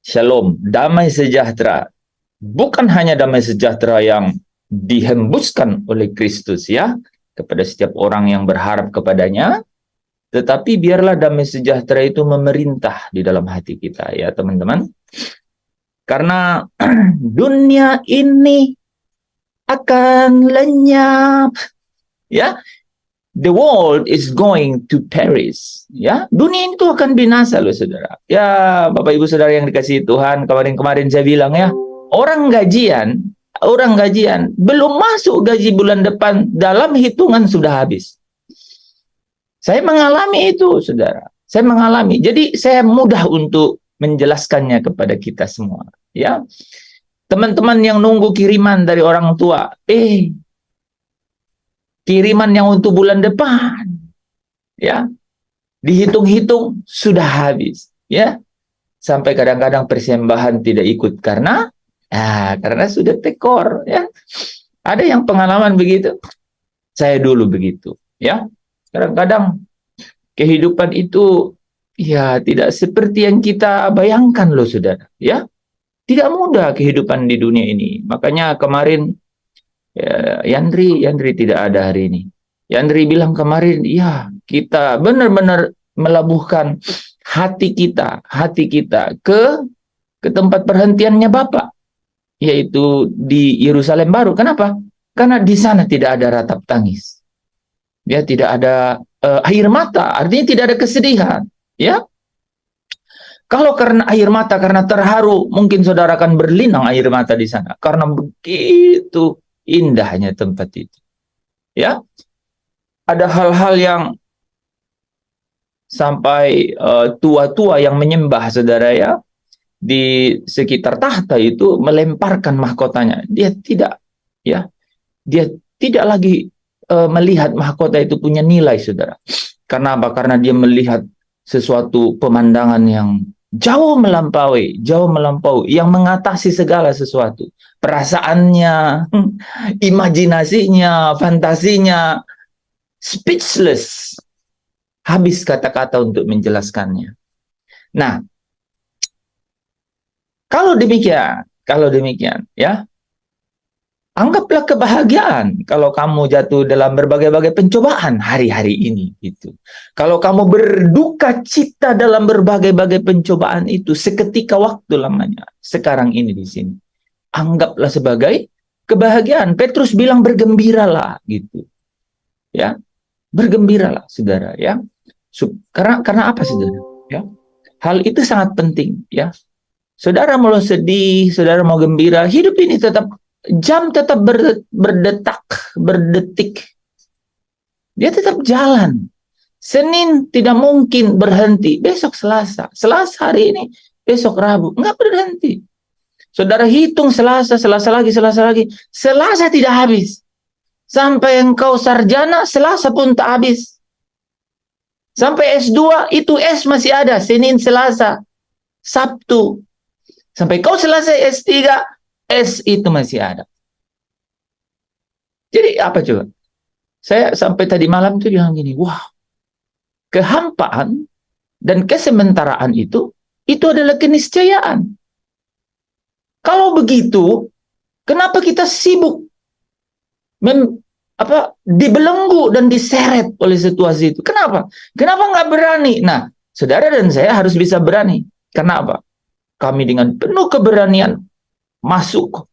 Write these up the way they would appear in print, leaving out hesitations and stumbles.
Shalom, damai sejahtera. Bukan hanya damai sejahtera yang dihembuskan oleh Kristus ya, kepada setiap orang yang berharap kepadanya, tetapi biarlah damai sejahtera itu memerintah di dalam hati kita ya teman-teman. Karena dunia ini akan lenyap ya. The world is going to perish. Ya, dunia itu akan binasa loh saudara. Ya, Bapak Ibu saudara yang dikasihi Tuhan, kemarin-kemarin saya bilang ya, orang gajian belum masuk gaji bulan depan, dalam hitungan sudah habis. Saya mengalami itu, saudara. Saya mengalami. Jadi saya mudah untuk menjelaskannya kepada kita semua. Ya, teman-teman yang nunggu kiriman dari orang tua, kiriman yang untuk bulan depan, ya, dihitung-hitung sudah habis, ya, sampai kadang-kadang persembahan tidak ikut karena sudah tekor, ya. Ada yang pengalaman begitu, saya dulu begitu, ya. Kadang-kadang kehidupan itu, ya, tidak seperti yang kita bayangkan loh, saudara, ya. Tidak mudah kehidupan di dunia ini. Makanya kemarin ya, Yandri tidak ada hari ini. Yandri bilang kemarin, ya kita benar-benar melabuhkan hati kita ke tempat perhentiannya Bapak, yaitu di Yerusalem Baru. Kenapa? Karena di sana tidak ada ratap tangis, ya, tidak ada air mata, artinya tidak ada kesedihan, ya. Kalau karena air mata, karena terharu, mungkin saudara akan berlinang air mata di sana, karena begitu indahnya tempat itu, ya. Ada hal-hal yang sampai tua-tua yang menyembah, saudara, ya, di sekitar tahta itu melemparkan mahkotanya. Dia tidak, ya, dia tidak lagi melihat mahkota itu punya nilai, saudara. Karena apa? Karena dia melihat sesuatu pemandangan yang jauh melampaui, yang mengatasi segala sesuatu. Perasaannya, imajinasinya, fantasinya, speechless. Habis kata-kata untuk menjelaskannya. Nah, kalau demikian, ya, anggaplah kebahagiaan kalau kamu jatuh dalam berbagai-bagai pencobaan hari-hari ini, gitu. Kalau kamu berduka cita dalam berbagai-bagai pencobaan itu seketika waktu lamanya, sekarang ini di sini, anggaplah sebagai kebahagiaan. Petrus bilang bergembiralah, gitu, ya, bergembiralah, saudara, ya. Karena apa, saudara? Ya, hal itu sangat penting, ya. Saudara mau sedih, saudara mau gembira, hidup ini tetap berdetik, dia tetap jalan. Senin tidak mungkin berhenti, besok Selasa hari ini, besok Rabu, nggak berhenti. Saudara hitung Selasa lagi, Selasa tidak habis. Sampai engkau sarjana, Selasa pun tak habis. Sampai S2, itu S masih ada, Senin, Selasa, Sabtu. Sampai kau selesai S3, S itu masih ada. Jadi apa coba? Saya sampai tadi malam tuh bilang gini, wah, kehampaan dan kesementaraan itu adalah keniscayaan. Kalau begitu, kenapa kita sibuk dibelenggu dan diseret oleh situasi itu? Kenapa? Kenapa nggak berani? Nah, saudara dan saya harus bisa berani. Kenapa? Kami dengan penuh keberanian masuk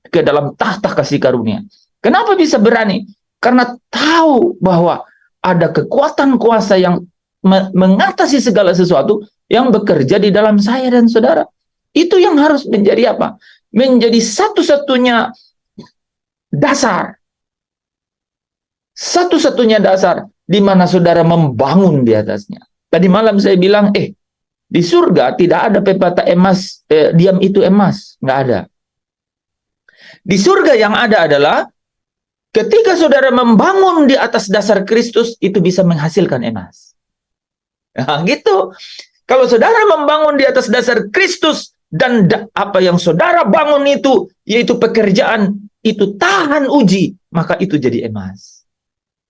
ke dalam tahta kasih karunia. Kenapa bisa berani? Karena tahu bahwa ada kekuatan kuasa yang mengatasi segala sesuatu yang bekerja di dalam saya dan saudara. Itu yang harus menjadi apa? Menjadi satu-satunya dasar. Satu-satunya dasar di mana saudara membangun di atasnya. Tadi malam saya bilang, di surga tidak ada pepatah emas, diam itu emas. Nggak ada. Di surga yang ada adalah ketika saudara membangun di atas dasar Kristus, itu bisa menghasilkan emas. Nah, gitu. Kalau saudara membangun di atas dasar Kristus, dan apa yang saudara bangun itu, yaitu pekerjaan, itu tahan uji, maka itu jadi emas.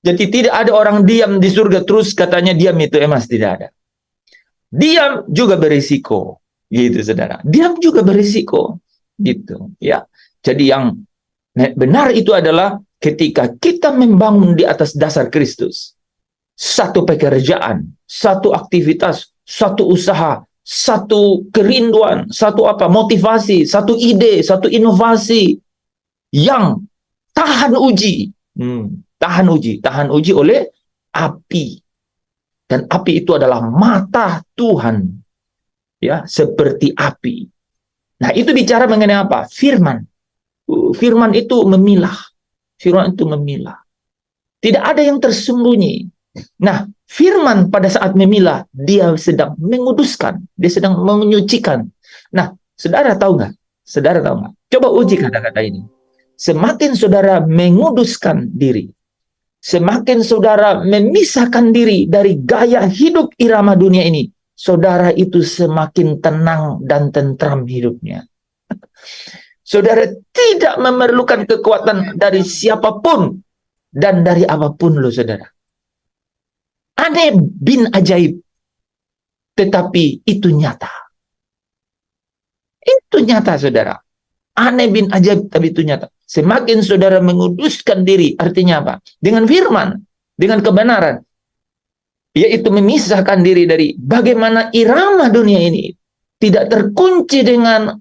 Jadi tidak ada orang diam di surga terus katanya diam itu emas, tidak ada. Diam juga berisiko. gitu saudara. Diam juga berisiko, gitu ya. Jadi yang benar itu adalah ketika kita membangun di atas dasar Kristus, satu pekerjaan, satu aktivitas, satu usaha, satu kerinduan, satu motivasi, satu ide, satu inovasi yang tahan uji, tahan uji oleh api, dan api itu adalah mata Tuhan, ya, seperti api. Nah, itu bicara mengenai apa? Firman. Firman itu memilah. Firman itu memilah. Tidak ada yang tersembunyi. Nah, firman pada saat memilah, dia sedang menguduskan, dia sedang menyucikan. Nah, saudara tahu nggak? Saudara tahu nggak? Coba uji kata-kata ini. Semakin saudara menguduskan diri, semakin saudara memisahkan diri dari gaya hidup irama dunia ini, saudara itu semakin tenang dan tentram hidupnya. Saudara tidak memerlukan kekuatan dari siapapun dan dari apapun loh saudara. Aneh bin ajaib, tetapi itu nyata. Itu nyata saudara. Aneh bin ajaib, tapi itu nyata. Semakin saudara menguduskan diri, artinya apa? Dengan firman, dengan kebenaran, yaitu memisahkan diri dari bagaimana irama dunia ini tidak terkunci dengan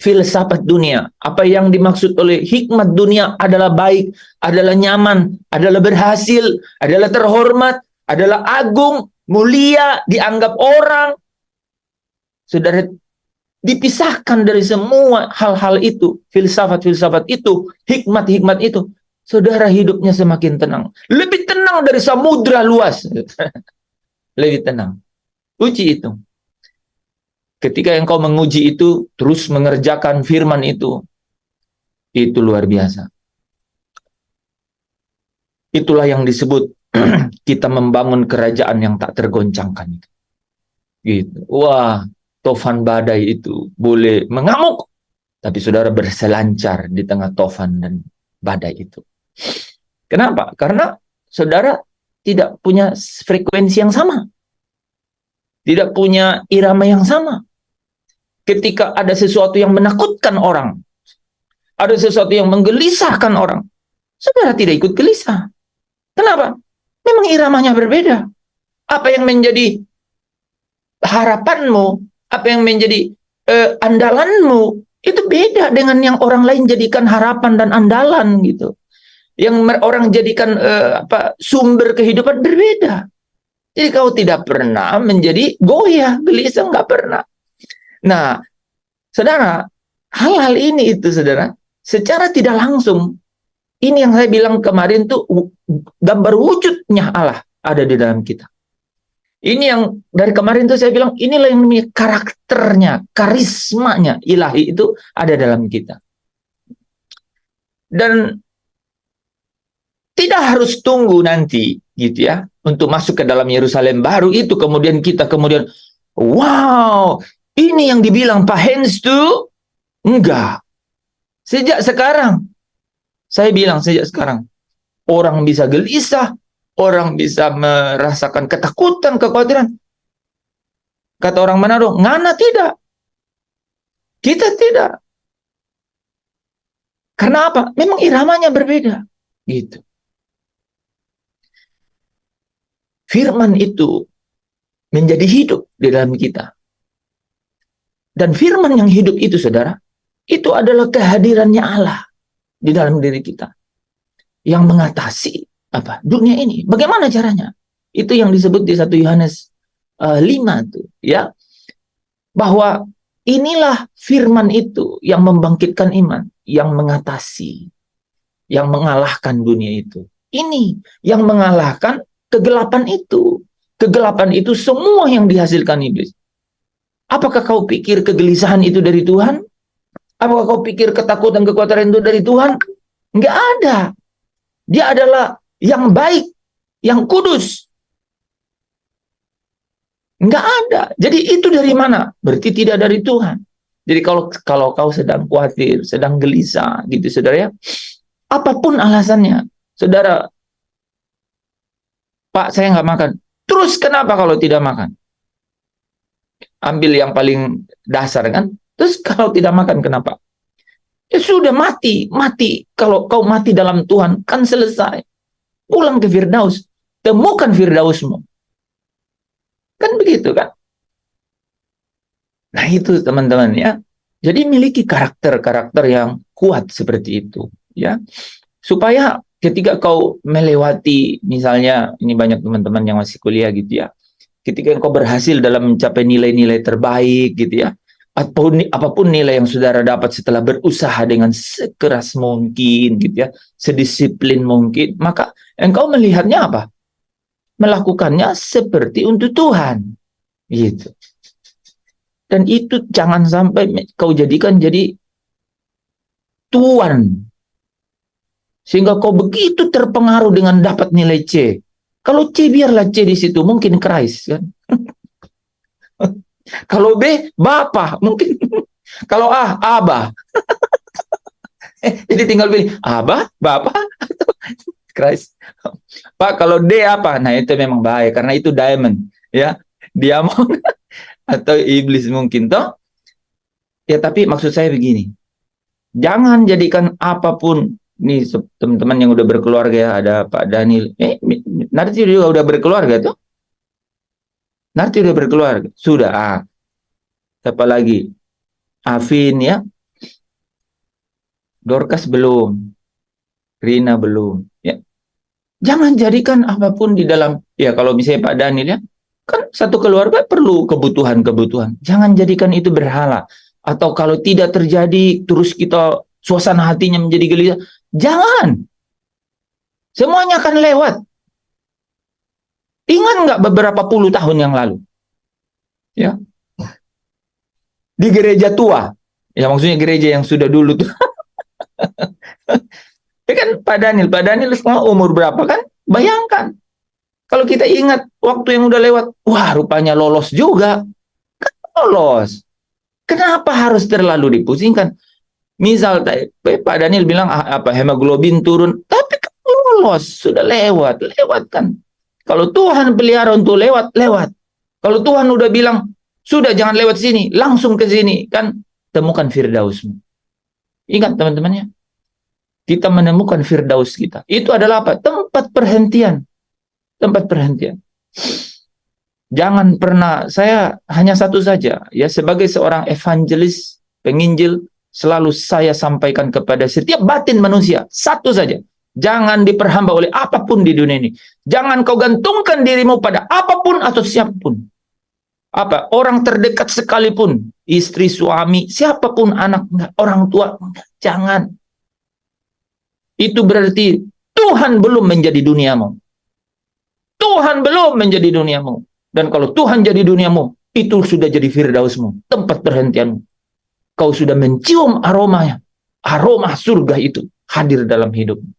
filsafat dunia. Apa yang dimaksud oleh hikmat dunia adalah baik, adalah nyaman, adalah berhasil, adalah terhormat, adalah agung, mulia, dianggap orang. Saudara, dipisahkan dari semua hal-hal itu, filsafat-filsafat itu, hikmat-hikmat itu, saudara hidupnya semakin tenang. Lebih tenang dari samudra luas. Lebih tenang. Uji itu. Ketika engkau menguji itu, terus mengerjakan firman itu luar biasa. Itulah yang disebut kita membangun kerajaan yang tak tergoncangkan. Gitu. Wah, tofan badai itu boleh mengamuk, tapi saudara berselancar di tengah tofan dan badai itu. Kenapa? Karena saudara tidak punya frekuensi yang sama. Tidak punya irama yang sama. Ketika ada sesuatu yang menakutkan orang, ada sesuatu yang menggelisahkan orang, saudara tidak ikut gelisah. Kenapa? Memang iramanya berbeda. Apa yang menjadi harapanmu, apa yang menjadi andalanmu, itu beda dengan yang orang lain jadikan harapan dan andalan gitu. Yang orang jadikan sumber kehidupan berbeda. Jadi kau tidak pernah menjadi goyah, gelisah, nggak pernah. Nah, saudara, hal-hal ini itu saudara, secara tidak langsung, ini yang saya bilang kemarin tuh gambar wujudnya Allah ada di dalam kita. Ini yang dari kemarin tuh saya bilang, inilah yang namanya karakternya, karismanya ilahi itu ada dalam kita. Dan tidak harus tunggu nanti gitu ya, untuk masuk ke dalam Yerusalem baru itu, kemudian kita wow, ini yang dibilang Pak Hens tuh, enggak. Sejak sekarang, saya bilang sejak sekarang, orang bisa gelisah, orang bisa merasakan ketakutan, kekhawatiran. Kata orang Manado, ngana tidak. Kita tidak. Karena apa? Memang iramanya berbeda. Gitu. Firman itu menjadi hidup di dalam kita. Dan firman yang hidup itu, saudara, itu adalah kehadirannya Allah di dalam diri kita. Yang mengatasi dunia ini. Bagaimana caranya? Itu yang disebut di 1 Yohanes 5 tuh, ya. Bahwa inilah firman itu yang membangkitkan iman, yang mengatasi, yang mengalahkan dunia itu. Ini yang mengalahkan kegelapan itu. Kegelapan itu semua yang dihasilkan iblis. Apakah kau pikir kegelisahan itu dari Tuhan? Apakah kau pikir ketakutan, kekhawatiran itu dari Tuhan? Enggak ada. Dia adalah yang baik, yang kudus. Enggak ada. Jadi itu dari mana? Berarti tidak dari Tuhan. Jadi kalau kau sedang khawatir, sedang gelisah, gitu saudara ya, apapun alasannya, saudara, Pak saya nggak makan. Terus kenapa kalau tidak makan? ambil yang paling dasar kan. Terus kalau tidak makan kenapa? Ya sudah mati. Kalau kau mati dalam Tuhan kan selesai. Pulang ke Firdaus, temukan Firdausmu. Kan begitu kan? Nah itu teman-teman ya. Jadi miliki karakter-karakter yang kuat seperti itu ya. Supaya ketika kau melewati, misalnya ini banyak teman-teman yang masih kuliah gitu ya. Ketika kau berhasil dalam mencapai nilai-nilai terbaik gitu ya. Apapun nilai yang saudara dapat setelah berusaha dengan sekeras mungkin gitu ya. Sedisiplin mungkin. Maka engkau melihatnya apa? Melakukannya seperti untuk Tuhan. Gitu. Dan itu jangan sampai kau jadikan jadi tuan. Sehingga kau begitu terpengaruh dengan dapat nilai C. Kalau C biarlah C di situ, mungkin Christ kan. Kalau B, Bapak, mungkin. Kalau A, Abah. Jadi tinggal pilih Abah, Bapak, atau Christ. Pak, kalau D apa? Nah itu memang bahaya, karena itu diamond. Ya, diamond atau iblis mungkin toh. Ya tapi maksud saya begini, jangan jadikan apapun nih teman-teman yang udah berkeluarga ya, ada Pak Daniel, nanti juga udah berkeluarga tuh, nanti udah berkeluarga sudah. Siapa lagi? Afin ya, Dorcas belum, Rina belum. Ya, jangan jadikan apapun di dalam ya kalau misalnya Pak Daniel ya, kan satu keluarga perlu kebutuhan-kebutuhan. Jangan jadikan itu berhala. Atau kalau tidak terjadi, terus kita suasana hatinya menjadi gelisah. Jangan. Semuanya akan lewat. Ingat nggak beberapa puluh tahun yang lalu? Ya. Di gereja tua. Ya maksudnya gereja yang sudah dulu tuh. Ya kan Pak Daniel sekarang umur berapa kan? Bayangkan. Kalau kita ingat waktu yang udah lewat, wah rupanya lolos juga. Kan lolos. Kenapa harus terlalu dipusingkan? Misal Pak Daniel bilang hemoglobin turun, tapi kan lolos, sudah lewat kan. Kalau Tuhan pelihara untuk lewat. Kalau Tuhan udah bilang sudah jangan lewat sini, langsung ke sini kan, temukan Firdausmu. Ingat teman-temannya, kita menemukan Firdaus kita. Itu adalah apa? Tempat perhentian. Jangan pernah, saya hanya satu saja, ya sebagai seorang evangelis, penginjil, selalu saya sampaikan kepada setiap batin manusia, satu saja, jangan diperhamba oleh apapun di dunia ini. Jangan kau gantungkan dirimu pada apapun atau siapapun. Orang terdekat sekalipun, istri, suami, siapapun, anak, orang tua, jangan. Itu berarti Tuhan belum menjadi duniamu. Tuhan belum menjadi duniamu. Dan kalau Tuhan jadi duniamu, itu sudah jadi Firdausmu, tempat perhentianmu. Kau sudah mencium aromanya, aroma surga itu hadir dalam hidupmu.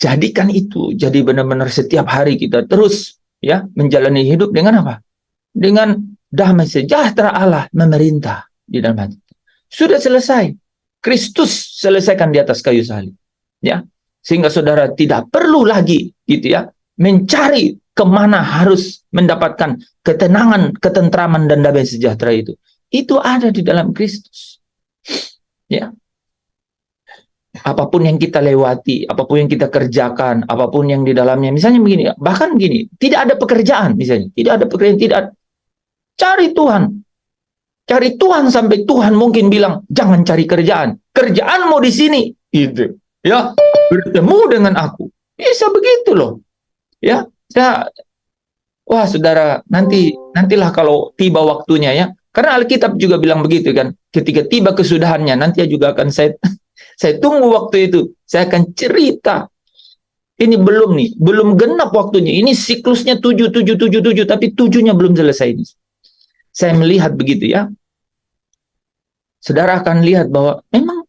Jadikan itu jadi benar-benar setiap hari kita terus ya menjalani hidup dengan apa? Dengan damai sejahtera Allah memerintah di dalam hati. Sudah selesai. Kristus selesaikan di atas kayu salib. Ya. Sehingga saudara tidak perlu lagi gitu ya mencari kemana harus mendapatkan ketenangan, ketentraman, dan damai sejahtera itu. Itu ada di dalam Kristus. Ya. Apapun yang kita lewati, apapun yang kita kerjakan, apapun yang di dalamnya, misalnya begini, bahkan begini, tidak ada pekerjaan misalnya, tidak ada pekerjaan, tidak ada. Cari Tuhan. Cari Tuhan sampai Tuhan mungkin bilang, jangan cari kerjaan. Kerjaanmu di sini. Gitu. Ya, bertemu dengan aku. Bisa begitu loh. Ya, wah saudara, nantilah kalau tiba waktunya ya. Karena Alkitab juga bilang begitu kan. Ketika tiba kesudahannya, nanti juga akan saya tunggu waktu itu. Saya akan cerita. Ini belum genap waktunya. Ini siklusnya 7, tapi 7-nya belum selesai ini. Saya melihat begitu ya. Saudara akan lihat bahwa memang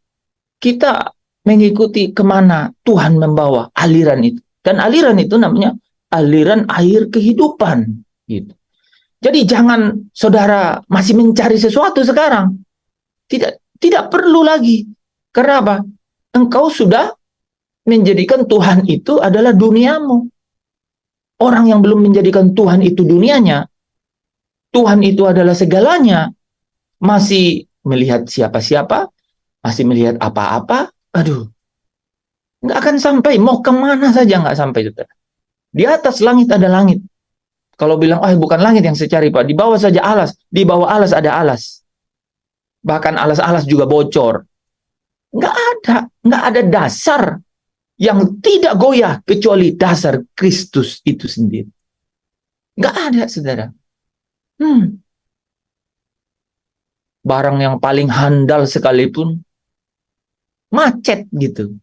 kita mengikuti kemana Tuhan membawa aliran itu. Dan aliran itu namanya aliran air kehidupan. Gitu. Jadi jangan saudara masih mencari sesuatu sekarang. Tidak perlu lagi. Karena apa? Engkau sudah menjadikan Tuhan itu adalah duniamu. orang yang belum menjadikan Tuhan itu dunianya, Tuhan itu adalah segalanya, masih melihat siapa-siapa, masih melihat apa-apa, aduh, nggak akan sampai, mau kemana saja nggak sampai, saudara. Di atas langit ada langit. Kalau bilang, bukan langit yang saya cari, Pak, di bawah saja alas, di bawah alas ada alas. Bahkan alas-alas juga bocor. Nggak ada dasar yang tidak goyah kecuali dasar Kristus itu sendiri. Nggak ada, saudara. Barang yang paling handal sekalipun macet gitu.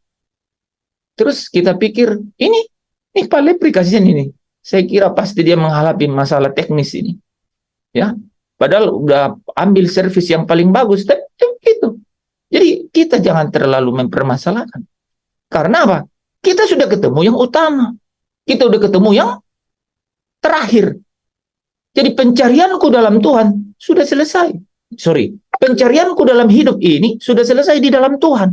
Terus kita pikir, ini Pak Lepri kasihan ini. Saya kira pasti dia menghadapi masalah teknis ini. Ya, padahal udah ambil servis yang paling bagus, tapi gitu. Jadi kita jangan terlalu mempermasalahkan. Karena apa? Kita sudah ketemu yang utama. Kita udah ketemu yang terakhir. Jadi pencarianku dalam Tuhan sudah selesai. Pencarianku dalam hidup ini sudah selesai di dalam Tuhan.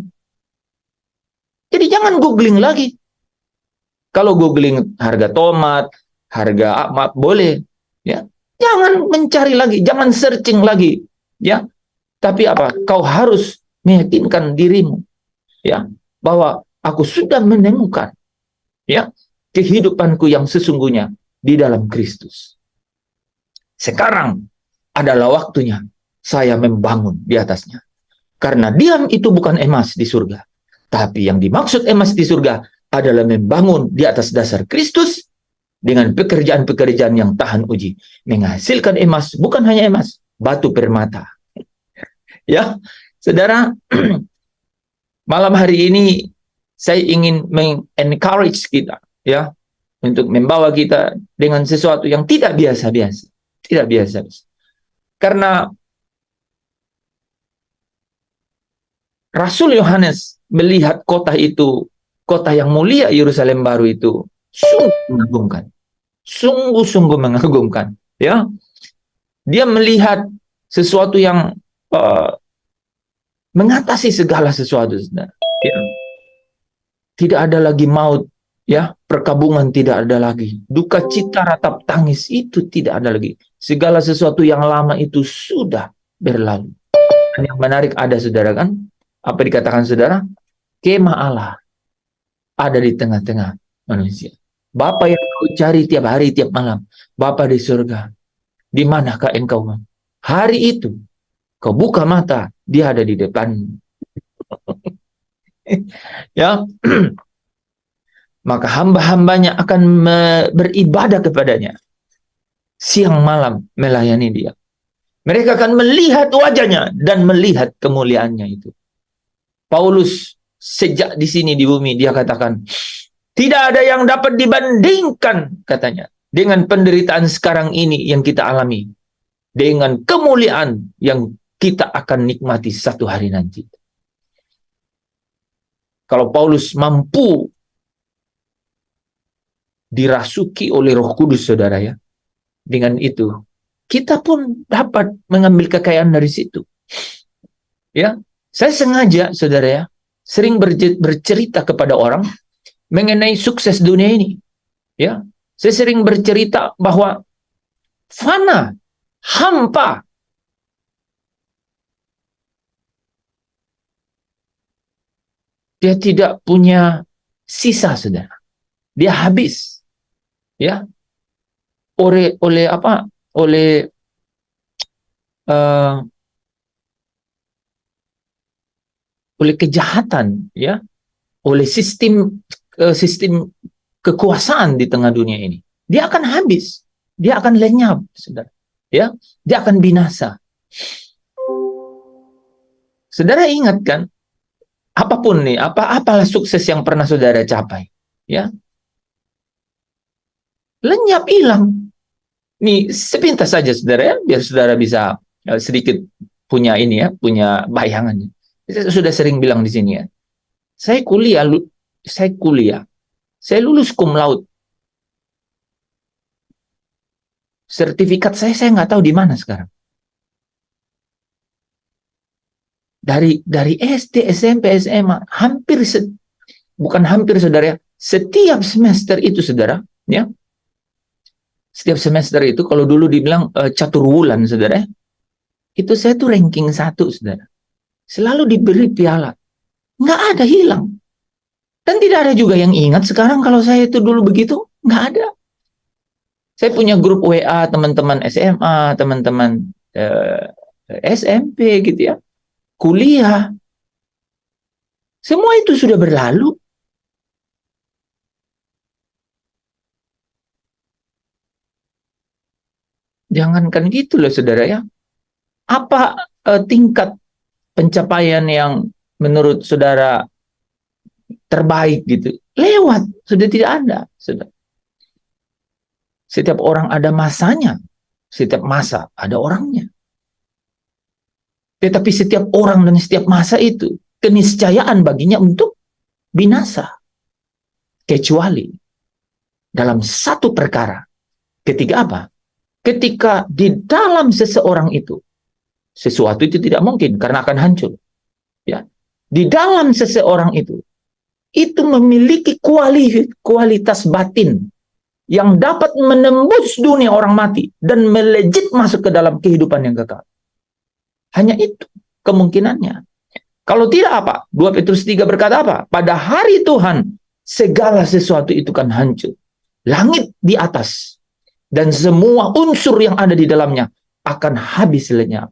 Jadi jangan googling lagi. Kalau googling harga tomat, harga apa, boleh. Ya, jangan mencari lagi, jangan searching lagi. Ya, tapi apa? Kau harus meyakinkan dirimu, ya, bahwa aku sudah menemukan, ya, kehidupanku yang sesungguhnya di dalam Kristus. Sekarang adalah waktunya saya membangun di atasnya. Karena diam itu bukan emas di surga. Tapi yang dimaksud emas di surga adalah membangun di atas dasar Kristus dengan pekerjaan-pekerjaan yang tahan uji. Menghasilkan emas, bukan hanya emas, batu permata. Ya, saudara, malam hari ini saya ingin encourage kita, ya, untuk membawa kita dengan sesuatu yang tidak biasa-biasa. Tidak biasa. Karena Rasul Yohanes melihat kota itu, kota yang mulia Yerusalem baru itu, sungguh mengagumkan. Sungguh-sungguh mengagumkan. Ya, dia melihat sesuatu yang mengatasi segala sesuatu. Ya. Tidak ada lagi maut, ya, perkabungan tidak ada lagi, duka cita ratap tangis itu tidak ada lagi. Segala sesuatu yang lama itu sudah berlalu. Dan yang menarik ada, saudara, kan? Apa dikatakan, saudara? Kemah Allah ada di tengah-tengah manusia. Bapa yang kau cari tiap hari, tiap malam. Bapa di surga, di manakah engkau? Hari itu, kau buka mata, dia ada di depan. Ya, maka hamba-hambanya akan beribadah kepadanya. Siang malam melayani dia. Mereka akan melihat wajahnya dan melihat kemuliaannya itu. Paulus sejak di sini di bumi dia katakan, tidak ada yang dapat dibandingkan, katanya, dengan penderitaan sekarang ini yang kita alami dengan kemuliaan yang kita akan nikmati satu hari nanti. Kalau Paulus mampu dirasuki oleh Roh Kudus, saudara, ya, dengan itu kita pun dapat mengambil kekayaan dari situ. Ya, saya sengaja, saudara, ya, sering bercerita kepada orang mengenai sukses dunia ini. Ya, saya sering bercerita bahwa fana, hampa. Dia tidak punya sisa, saudara. Dia habis. Ya. Oleh apa? Oleh kejahatan, ya, oleh sistem kekuasaan di tengah dunia ini. Dia akan habis, dia akan lenyap, saudara. Ya, dia akan binasa. Saudara ingat kan, apapun nih, apalah sukses yang pernah saudara capai, ya, lenyap, hilang. Nih, sepintas saja, saudara, ya, biar saudara bisa sedikit punya ini, ya, punya bayangannya. Saya sudah sering bilang di sini, ya. Saya kuliah, saya lulus cum laude. Sertifikat saya nggak tahu di mana sekarang. Dari SD, SMP, SMA, bukan hampir, saudara, setiap semester itu, saudara, ya, Setiap semester itu kalau dulu dibilang catur wulan, saudara, itu saya tuh ranking 1, saudara. Selalu diberi piala. Nggak ada hilang. Dan tidak ada juga yang ingat sekarang kalau saya itu dulu begitu. Nggak ada. Saya punya grup WA teman-teman SMA, teman-teman SMP gitu ya. Kuliah. Semua itu sudah berlalu. Jangankan gitu loh, saudara ya. Apa tingkat pencapaian yang menurut saudara terbaik gitu? Lewat, sudah tidak ada. Sudah. Setiap orang ada masanya. Setiap masa ada orangnya. Tetapi setiap orang dan setiap masa itu keniscayaan baginya untuk binasa. Kecuali dalam satu perkara. Ketika apa? Ketika di dalam seseorang itu sesuatu itu tidak mungkin karena akan hancur. Ya. Di dalam seseorang itu memiliki kualitas batin yang dapat menembus dunia orang mati dan melejit masuk ke dalam kehidupan yang kekal. Hanya itu kemungkinannya. Kalau tidak apa? 2 Petrus 3 berkata apa? Pada hari Tuhan segala sesuatu itu kan hancur. Langit di atas dan semua unsur yang ada di dalamnya akan habis lenyap.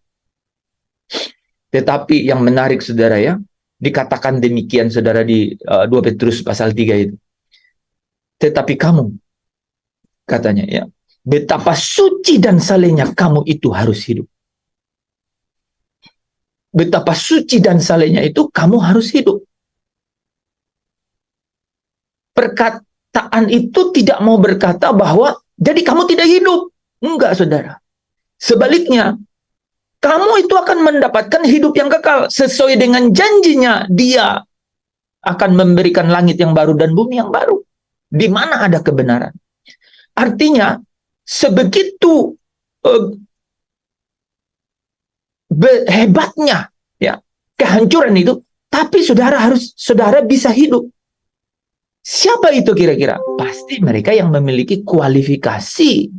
Tetapi yang menarik, saudara ya, dikatakan demikian, saudara, di 2 Petrus pasal 3 itu. Tetapi kamu, katanya ya, betapa suci dan salehnya kamu itu harus hidup. Betapa suci dan salehnya itu kamu harus hidup. Perkataan itu tidak mau berkata bahwa jadi kamu tidak hidup. Enggak, saudara. Sebaliknya, kamu itu akan mendapatkan hidup yang kekal. Sesuai dengan janjinya, dia akan memberikan langit yang baru dan bumi yang baru. Di mana ada kebenaran. Artinya, sebegitu hebatnya ya kehancuran itu, tapi saudara bisa hidup. Siapa itu kira-kira? Pasti mereka yang memiliki kualifikasi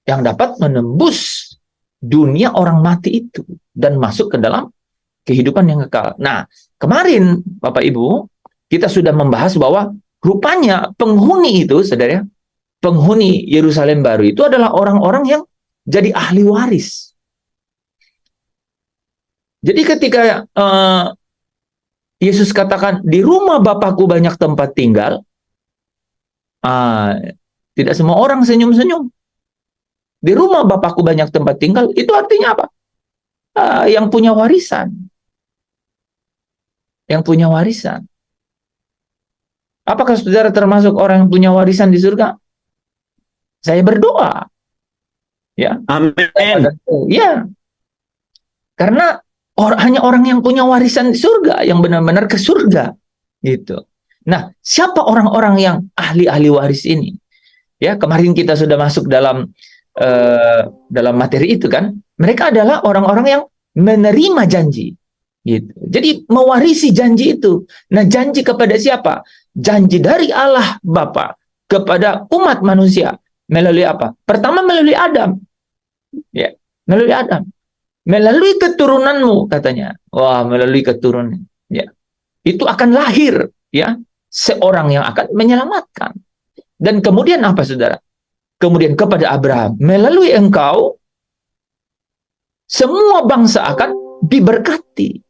yang dapat menembus dunia orang mati itu dan masuk ke dalam kehidupan yang kekal. Nah, kemarin Bapak Ibu, kita sudah membahas bahwa rupanya penghuni itu, saudara, penghuni Yerusalem baru itu adalah orang-orang yang jadi ahli waris. Jadi ketika Yesus katakan, di rumah Bapakku banyak tempat tinggal, tidak semua orang senyum-senyum. Di rumah Bapakku banyak tempat tinggal, itu artinya apa? Yang punya warisan. Yang punya warisan. Apakah saudara termasuk orang yang punya warisan di surga? Saya berdoa. Ya. Amin. Ya. Karena hanya orang yang punya warisan di surga yang benar-benar ke surga, gitu. Nah, siapa orang-orang yang ahli-ahli waris ini? Ya, kemarin kita sudah masuk dalam materi itu kan. Mereka adalah orang-orang yang menerima janji, gitu. Jadi mewarisi janji itu. Nah, janji kepada siapa? Janji dari Allah Bapa kepada umat manusia melalui apa? Pertama melalui Adam, ya, melalui Adam. Melalui keturunanmu, katanya. Wah, melalui keturunan. Ya. Itu akan lahir, ya, seorang yang akan menyelamatkan. Dan kemudian apa, saudara? Kemudian kepada Abraham, melalui engkau, semua bangsa akan diberkati.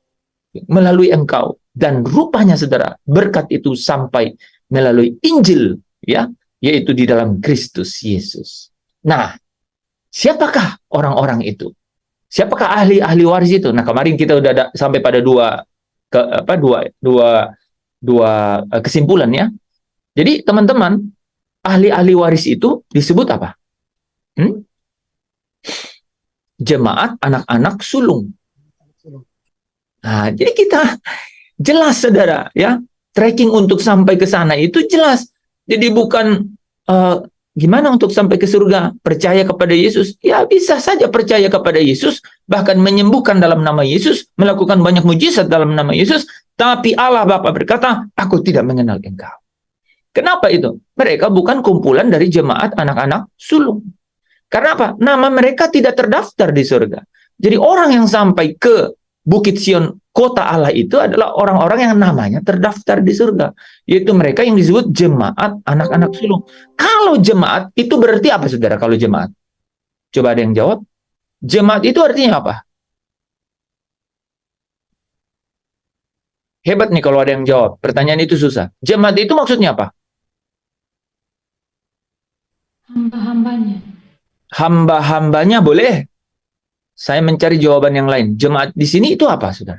Melalui engkau. Dan rupanya, saudara, berkat itu sampai melalui Injil, ya, yaitu di dalam Kristus Yesus. Nah, siapakah orang-orang itu? Siapakah ahli-ahli waris itu? Nah, kemarin kita udah sampai pada dua kesimpulan ya. Jadi, teman-teman, ahli-ahli waris itu disebut apa? Jemaat anak-anak sulung. Nah, jadi kita jelas, saudara, ya. Tracking untuk sampai ke sana itu jelas. Jadi bukan gimana untuk sampai ke surga? Percaya kepada Yesus? Ya, bisa saja percaya kepada Yesus, bahkan menyembuhkan dalam nama Yesus, melakukan banyak mujizat dalam nama Yesus, tapi Allah Bapa berkata, aku tidak mengenal engkau. Kenapa itu? Mereka bukan kumpulan dari jemaat anak-anak sulung. Karena apa? Nama mereka tidak terdaftar di surga. Jadi orang yang sampai ke Bukit Sion, kota Allah itu adalah orang-orang yang namanya terdaftar di surga. Yaitu mereka yang disebut jemaat anak-anak sulung. Kalau jemaat, itu berarti apa saudara kalau jemaat? Coba ada yang jawab. Jemaat itu artinya apa? Hebat nih kalau ada yang jawab. Pertanyaan itu susah. Jemaat itu maksudnya apa? Hamba-hambanya. Hamba-hambanya boleh. Saya mencari jawaban yang lain. Jemaat di sini itu apa, saudara?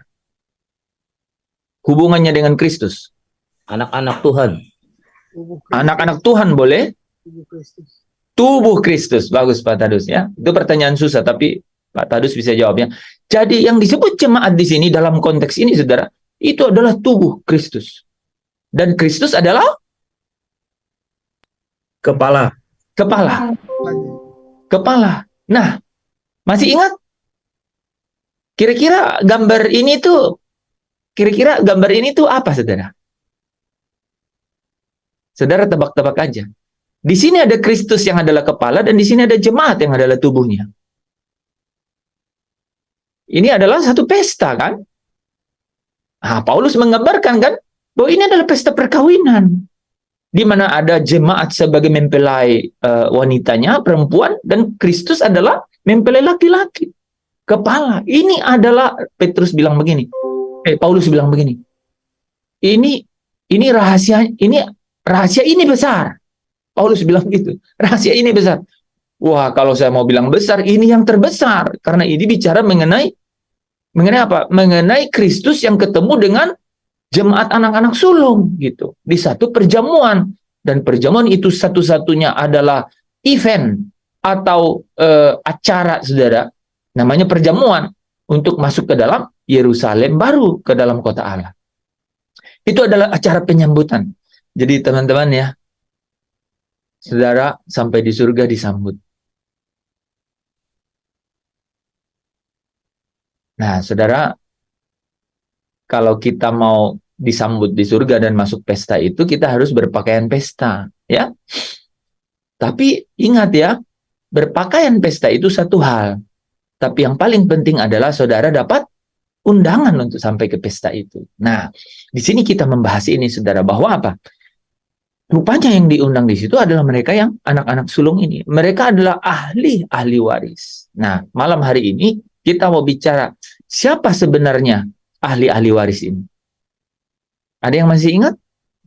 Hubungannya dengan Kristus. Anak-anak Tuhan. Anak-anak Tuhan boleh. Tubuh Kristus. Bagus Pak Tadus ya. Itu pertanyaan susah tapi Pak Tadus bisa jawabnya. Jadi yang disebut jemaat di sini dalam konteks ini saudara, itu adalah tubuh Kristus. Dan Kristus adalah Kepala. kepala. Kepala. Nah, masih ingat? Kira-kira gambar ini tuh apa, saudara? Saudara tebak-tebak aja. Di sini ada Kristus yang adalah kepala dan di sini ada jemaat yang adalah tubuhnya. Ini adalah satu pesta, kan? Nah, Paulus menggambarkan kan bahwa ini adalah pesta perkawinan, di mana ada jemaat sebagai mempelai wanitanya, perempuan, dan Kristus adalah mempelai laki-laki. Kepala. Ini adalah Paulus bilang begini. Ini rahasia ini besar. Paulus bilang gitu. Rahasia ini besar. Wah, kalau saya mau bilang besar, ini yang terbesar karena ini bicara mengenai apa? Mengenai Kristus yang ketemu dengan jemaat anak-anak sulung gitu di satu perjamuan, dan perjamuan itu satu-satunya adalah event atau acara saudara, namanya perjamuan untuk masuk ke dalam Yerusalem baru, ke dalam kota Allah. Itu adalah acara penyambutan. Jadi teman-teman ya, saudara sampai di surga disambut. Nah, saudara, kalau kita mau disambut di surga dan masuk pesta itu, kita harus berpakaian pesta, ya. Tapi ingat ya, berpakaian pesta itu satu hal. Tapi yang paling penting adalah saudara dapat undangan untuk sampai ke pesta itu. Nah, di sini kita membahas ini, saudara, bahwa apa? Rupanya yang diundang di situ adalah mereka yang anak-anak sulung ini. Mereka adalah ahli waris. Nah, malam hari ini kita mau bicara siapa sebenarnya ahli waris ini. Ada yang masih ingat?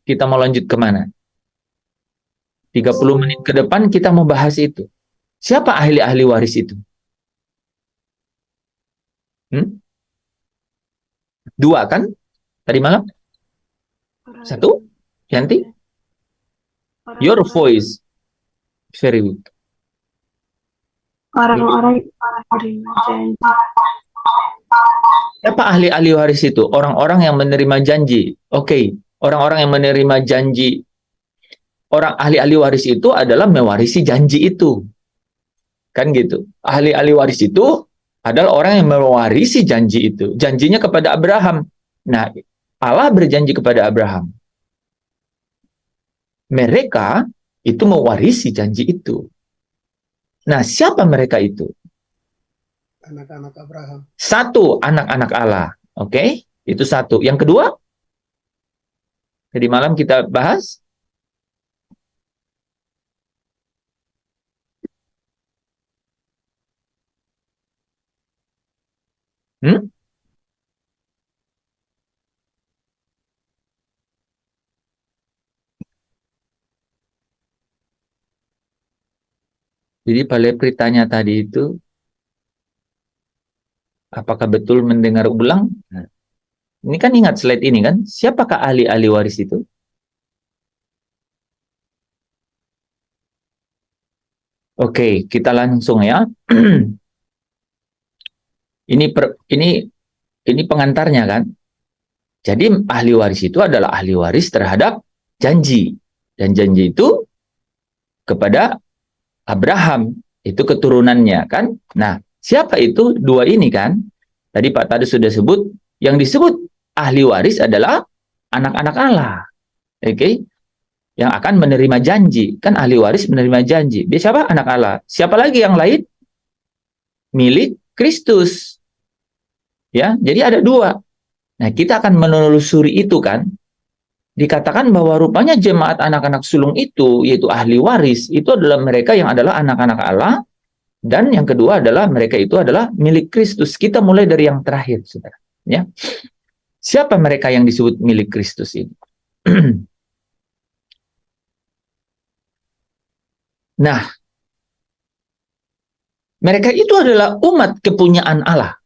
Kita mau lanjut kemana? 30 menit ke depan kita mau bahas itu. Siapa ahli waris itu? Dua kan? Tadi malam? Satu? Yanti? Your voice. Very weak. Orang-orang menerima janji. Siapa ahli waris itu? Orang-orang yang menerima janji. Oke, orang-orang yang menerima janji. Orang ahli waris itu adalah mewarisi janji itu. Kan gitu. Ahli waris itu adalah orang yang mewarisi janji itu. Janjinya kepada Abraham. Nah, Allah berjanji kepada Abraham. Mereka itu mewarisi janji itu. Nah, siapa mereka itu? Anak-anak Abraham. Satu, anak-anak Allah. Oke? Itu satu. Yang kedua, jadi malam kita bahas. Jadi Pak Lepri tanya tadi itu, apakah betul mendengar ulang? Nah, ini kan ingat slide ini kan, siapakah ahli waris itu? Oke, kita langsung ya. Ini pengantarnya kan. Jadi ahli waris itu adalah ahli waris terhadap janji. Dan janji itu kepada Abraham, itu keturunannya kan. Nah, siapa itu? Dua ini kan. Tadi Pak Tadus sudah sebut, yang disebut ahli waris adalah anak-anak Allah. Oke. yang akan menerima janji. Kan ahli waris menerima janji. Dia siapa? Anak Allah. Siapa lagi yang lain? Milik Kristus. Ya, jadi ada dua. Nah, kita akan menelusuri itu kan. Dikatakan bahwa rupanya jemaat anak-anak sulung itu, yaitu ahli waris, itu adalah mereka yang adalah anak-anak Allah, dan yang kedua adalah mereka itu adalah milik Kristus. Kita mulai dari yang terakhir, saudara. Ya. Siapa mereka yang disebut milik Kristus ini? Nah, mereka itu adalah umat kepunyaan Allah.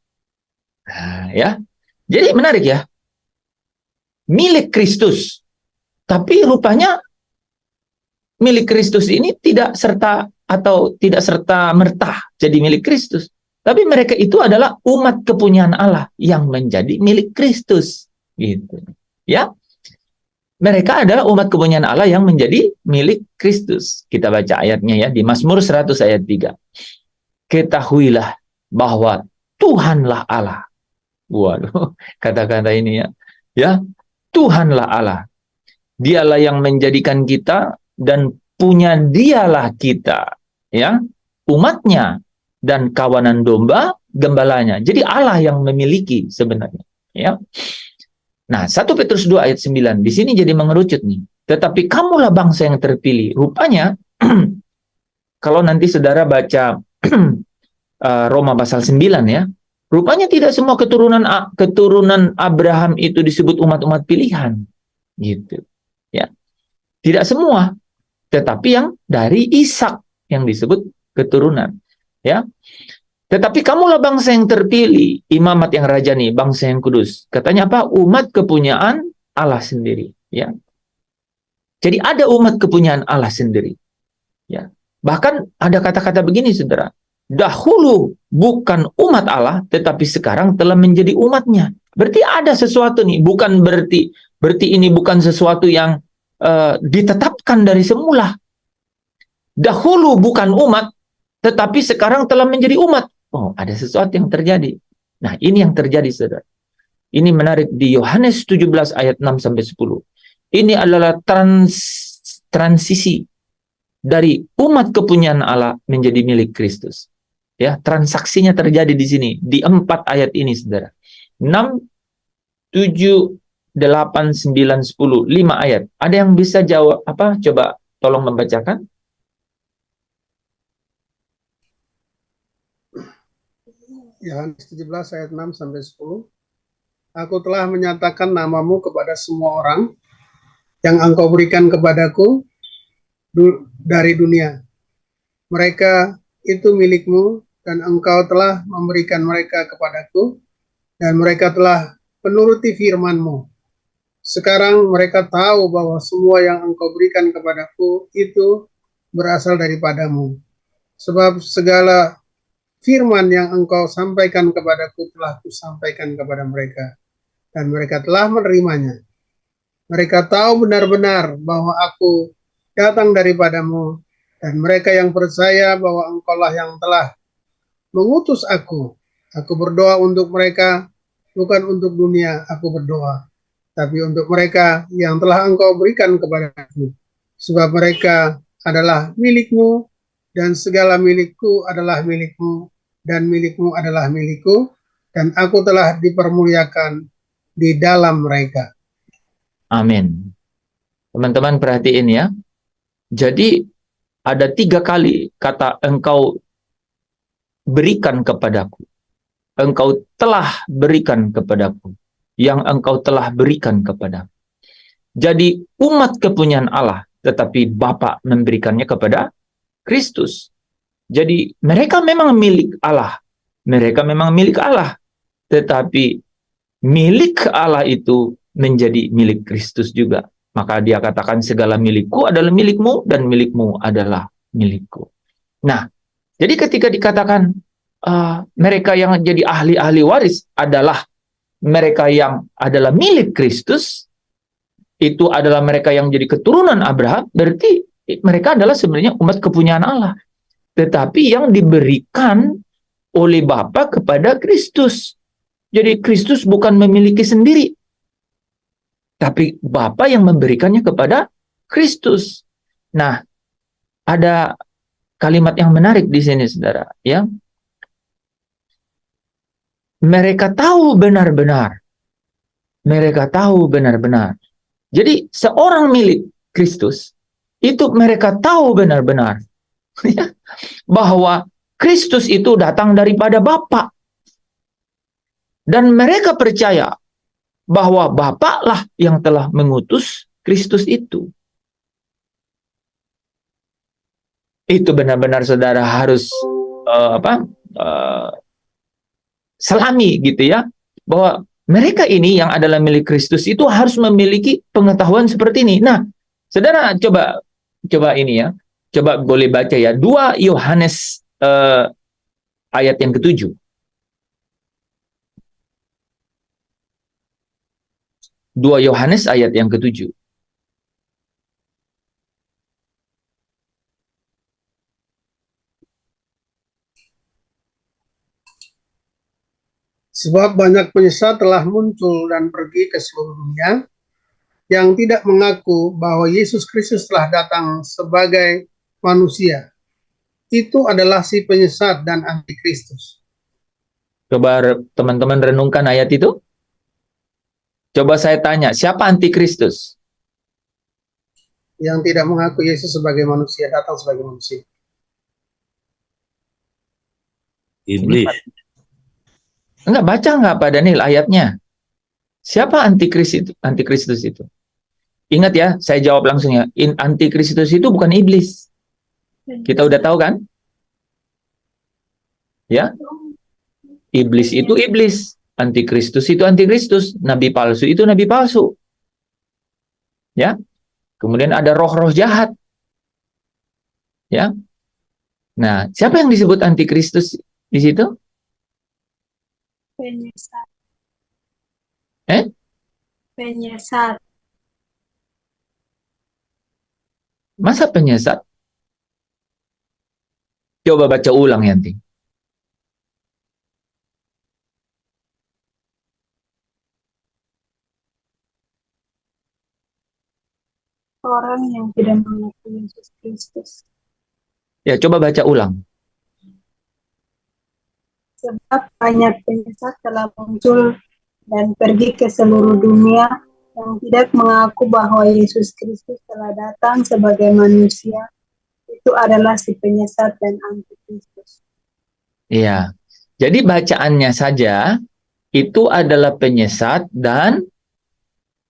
Nah, ya. Jadi menarik ya. Milik Kristus. Tapi rupanya milik Kristus ini tidak serta merta jadi milik Kristus. Tapi mereka itu adalah umat kepunyaan Allah yang menjadi milik Kristus. Gitu. Ya. Mereka adalah umat kepunyaan Allah yang menjadi milik Kristus. Kita baca ayatnya ya di Mazmur 100 ayat 3. Ketahuilah bahwa Tuhanlah Allah. Waduh, kata-kata ini ya. Ya, Tuhanlah Allah. Dialah yang menjadikan kita dan punya dialah kita, ya, umatnya dan kawanan domba gembalanya. Jadi Allah yang memiliki sebenarnya, ya. Nah, 1 Petrus 2 ayat 9 di sini jadi mengerucut nih. Tetapi kamulah bangsa yang terpilih. Rupanya kalau nanti saudara baca Roma pasal 9 ya, rupanya tidak semua keturunan Abraham itu disebut umat-umat pilihan. Gitu. Ya. Tidak semua, tetapi yang dari Ishak yang disebut keturunan. Ya. Tetapi kamulah bangsa yang terpilih, imamat yang rajani, bangsa yang kudus. Katanya apa? Umat kepunyaan Allah sendiri. Ya. Jadi ada umat kepunyaan Allah sendiri. Ya. Bahkan ada kata-kata begini, saudara. Dahulu bukan umat Allah, tetapi sekarang telah menjadi umatnya. Berarti ada sesuatu nih, bukan berarti ini bukan sesuatu yang ditetapkan dari semula. Dahulu bukan umat, tetapi sekarang telah menjadi umat. Oh, ada sesuatu yang terjadi. Nah, ini yang terjadi, saudara. Ini menarik di Yohanes 17 ayat 6 sampai 10. Ini adalah transisi dari umat kepunyaan Allah menjadi milik Kristus. Ya, transaksinya terjadi di sini di 4 ayat ini, saudara. 6, 7, 8, 9, 10, 5 ayat. Ada yang bisa jawab apa? Coba tolong membacakan. Yohanes 17 ayat 6 sampai 10. Aku telah menyatakan namamu kepada semua orang yang engkau berikan kepadaku dari dunia. Mereka itu milikmu dan engkau telah memberikan mereka kepadaku dan mereka telah menuruti firman-Mu. Sekarang mereka tahu bahwa semua yang engkau berikan kepadaku itu berasal daripadamu. Sebab segala firman yang engkau sampaikan kepadaku telah kusampaikan kepada mereka dan mereka telah menerimanya. Mereka tahu benar-benar bahwa aku datang daripadamu dan mereka yang percaya bahwa engkaulah yang telah mengutus aku. Aku berdoa untuk mereka, bukan untuk dunia aku berdoa, tapi untuk mereka yang telah engkau berikan kepadaku. Sebab mereka adalah milikmu, dan segala milikku adalah milikmu, dan milikmu adalah milikku, dan aku telah dipermuliakan di dalam mereka. Amin. Teman-teman perhatiin ya. Jadi ada 3 kali kata engkau berikan kepadaku. Engkau telah berikan kepadaku. Yang engkau telah berikan kepadaku. Jadi umat kepunyaan Allah, tetapi Bapa memberikannya kepada Kristus. Jadi mereka memang milik Allah. Mereka memang milik Allah. Tetapi milik Allah itu menjadi milik Kristus juga. Maka dia katakan segala milikku adalah milikmu dan milikmu adalah milikku. Nah, jadi ketika dikatakan mereka yang jadi ahli-ahli waris adalah mereka yang adalah milik Kristus, itu adalah mereka yang jadi keturunan Abraham, berarti mereka adalah sebenarnya umat kepunyaan Allah. Tetapi yang diberikan oleh Bapa kepada Kristus. Jadi Kristus bukan memiliki sendiri, tapi Bapa yang memberikannya kepada Kristus. Nah, ada kalimat yang menarik di sini, saudara. Ya, mereka tahu benar-benar. Mereka tahu benar-benar. Jadi seorang milik Kristus itu mereka tahu benar-benar ya, bahwa Kristus itu datang daripada Bapa. Dan mereka percaya bahwa Bapaklah yang telah mengutus Kristus itu. Itu benar-benar saudara harus selami gitu ya, bahwa mereka ini yang adalah milik Kristus itu harus memiliki pengetahuan seperti ini. Nah, saudara coba ini ya, coba boleh baca ya 2 Yohanes ayat yang ke-7. 2 Yohanes ayat yang ke-7. Sebab banyak penyesat telah muncul dan pergi ke seluruh dunia yang tidak mengaku bahwa Yesus Kristus telah datang sebagai manusia. Itu adalah si penyesat dan antikristus. Coba teman-teman renungkan ayat itu. Coba saya tanya, siapa antikristus? Yang tidak mengaku Yesus sebagai manusia, datang sebagai manusia. Iblis. Enggak, baca enggak Pak Daniel ayatnya? Siapa antikristus itu? Ingat ya, saya jawab langsung ya. Antikristus itu bukan iblis. Kita udah tahu kan? Ya. Iblis itu iblis. Antikristus itu antikristus. Nabi palsu itu nabi palsu. Ya. Kemudian ada roh-roh jahat. Ya. Nah, siapa yang disebut antikristus di situ? Penyesat. Eh? Penyesat. Masa penyesat? Coba baca ulang Yanti. Orang yang tidak mengaku Yesus Kristus. Ya, coba baca ulang. Sebab banyak penyesat telah muncul dan pergi ke seluruh dunia yang tidak mengaku bahwa Yesus Kristus telah datang sebagai manusia. Itu adalah si penyesat dan antikristus. Iya. Jadi bacaannya saja itu adalah penyesat dan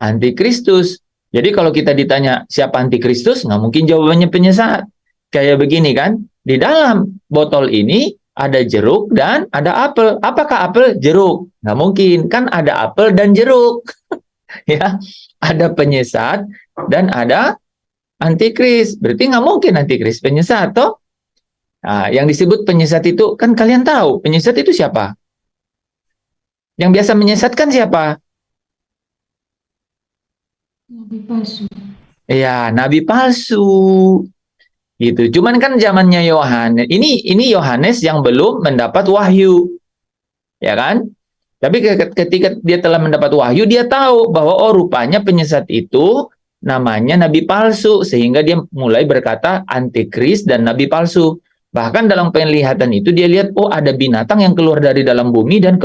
antikristus. Jadi kalau kita ditanya siapa antikristus, nggak mungkin jawabannya penyesat. Kayak begini kan, di dalam botol ini ada jeruk dan ada apel. Apakah apel? Jeruk. Nggak mungkin, kan ada apel dan jeruk. Ya, ada penyesat dan ada antikris. Berarti nggak mungkin antikris penyesat, toh? Nah, yang disebut penyesat itu, kan kalian tahu, penyesat itu siapa? Yang biasa menyesatkan siapa? Nabi palsu. Ya, nabi palsu. Gitu. Cuman kan zamannya Yohanes. Ini Yohanes yang belum mendapat wahyu. Ya kan? Tapi ketika dia telah mendapat wahyu, dia tahu bahwa oh rupanya penyesat itu namanya nabi palsu, sehingga dia mulai berkata antikris dan nabi palsu. Bahkan dalam penglihatan itu dia lihat oh ada binatang yang keluar dari dalam bumi dan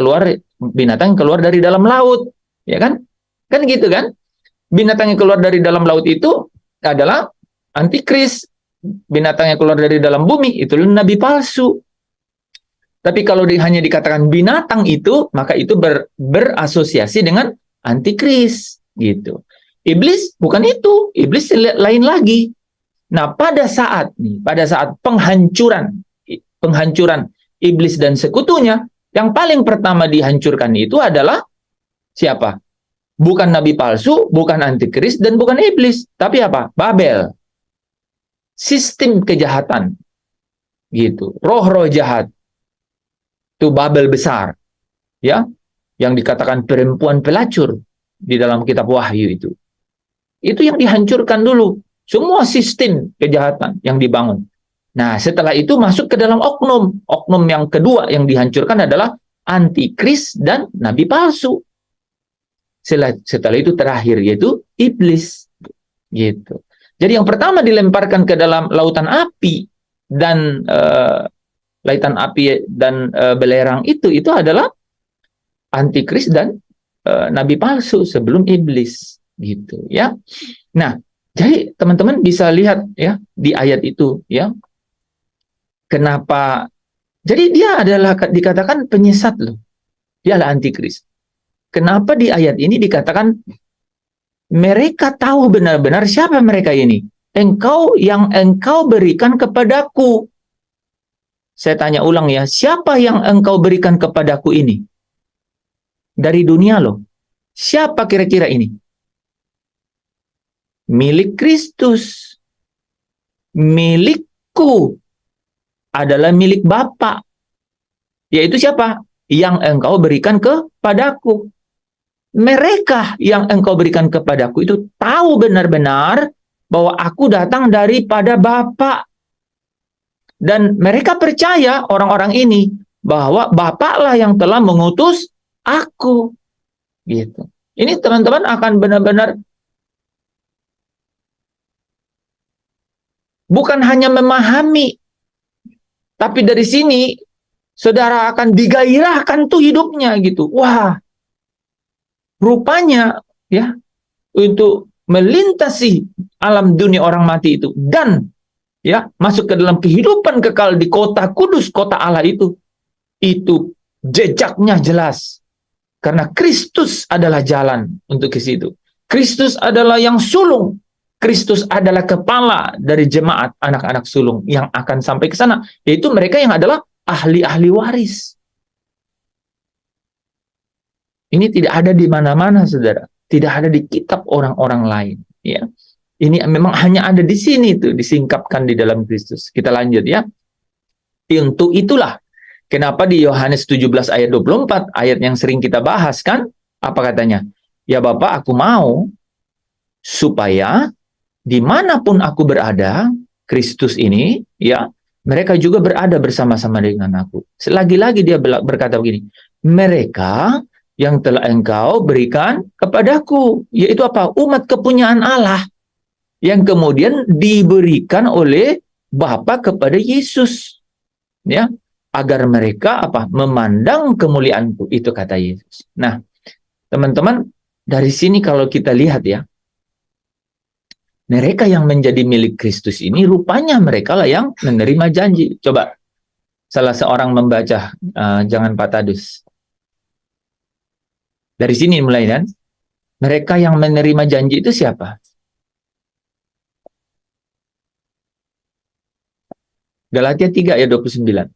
binatang yang keluar dari dalam laut. Ya kan? Kan gitu kan? Binatang yang keluar dari dalam laut itu adalah antikris. Binatang yang keluar dari dalam bumi itu nabi palsu. Tapi kalau hanya dikatakan binatang itu, maka itu berasosiasi dengan antikris gitu. Iblis bukan itu, iblis lain lagi. Nah, pada saat penghancuran iblis dan sekutunya, yang paling pertama dihancurkan itu adalah siapa? Bukan nabi palsu, bukan antikris, dan bukan iblis, tapi apa? Babel. Sistem kejahatan. Gitu. Roh-roh jahat. Itu Babel besar. Ya, yang dikatakan perempuan pelacur di dalam kitab Wahyu itu. Itu yang dihancurkan dulu. Semua sistem kejahatan yang dibangun. Nah, setelah itu masuk ke dalam oknum. Oknum yang kedua yang dihancurkan adalah antikris dan nabi palsu. Setelah itu terakhir yaitu iblis. Gitu. Jadi yang pertama dilemparkan ke dalam lautan api dan belerang itu adalah antikris dan nabi palsu sebelum iblis gitu ya. Nah, jadi teman-teman bisa lihat ya di ayat itu ya. Kenapa? Jadi dia adalah dikatakan penyesat loh. Dia adalah antikris. Kenapa di ayat ini dikatakan mereka tahu benar-benar siapa mereka ini? Engkau yang engkau berikan kepadaku. Saya tanya ulang ya, siapa yang engkau berikan kepadaku ini? Dari dunia loh. Siapa kira-kira ini? Milik Kristus. Milikku adalah milik Bapa. Yaitu siapa? Yang engkau berikan kepadaku. Mereka yang engkau berikan kepadaku itu tahu benar-benar bahwa aku datang daripada Bapa. Dan mereka percaya orang-orang ini bahwa Bapa lah yang telah mengutus aku. Gitu. Ini teman-teman akan benar-benar bukan hanya memahami, tapi dari sini saudara akan digairahkan tuh hidupnya gitu. Wah, rupanya ya untuk melintasi alam dunia orang mati itu dan ya masuk ke dalam kehidupan kekal di kota kudus, kota Allah itu jejaknya jelas karena Kristus adalah jalan untuk ke situ. Kristus adalah yang sulung. Kristus adalah kepala dari jemaat anak-anak sulung yang akan sampai ke sana, yaitu mereka yang adalah ahli-ahli waris. Ini tidak ada di mana-mana, saudara. Tidak ada di kitab orang-orang lain. Ya, ini memang hanya ada di sini tuh, disingkapkan di dalam Kristus. Kita lanjut ya. Untuk itulah, kenapa di Yohanes 17 ayat 24, ayat yang sering kita bahas kan, apa katanya? Ya Bapa, aku mau supaya dimanapun aku berada, Kristus ini, ya, mereka juga berada bersama-sama dengan aku. Lagi-lagi dia berkata begini, mereka yang telah engkau berikan kepadaku, yaitu apa? Umat kepunyaan Allah yang kemudian diberikan oleh Bapa kepada Yesus, ya, agar mereka apa? Memandang kemuliaanku, itu kata Yesus. Nah, teman-teman, dari sini kalau kita lihat ya, mereka yang menjadi milik Kristus ini rupanya mereka lah yang menerima janji. Coba salah seorang membaca, jangan Pak Tadus. Dari sini mulai kan, mereka yang menerima janji itu siapa? Galatia 3 ayat 29.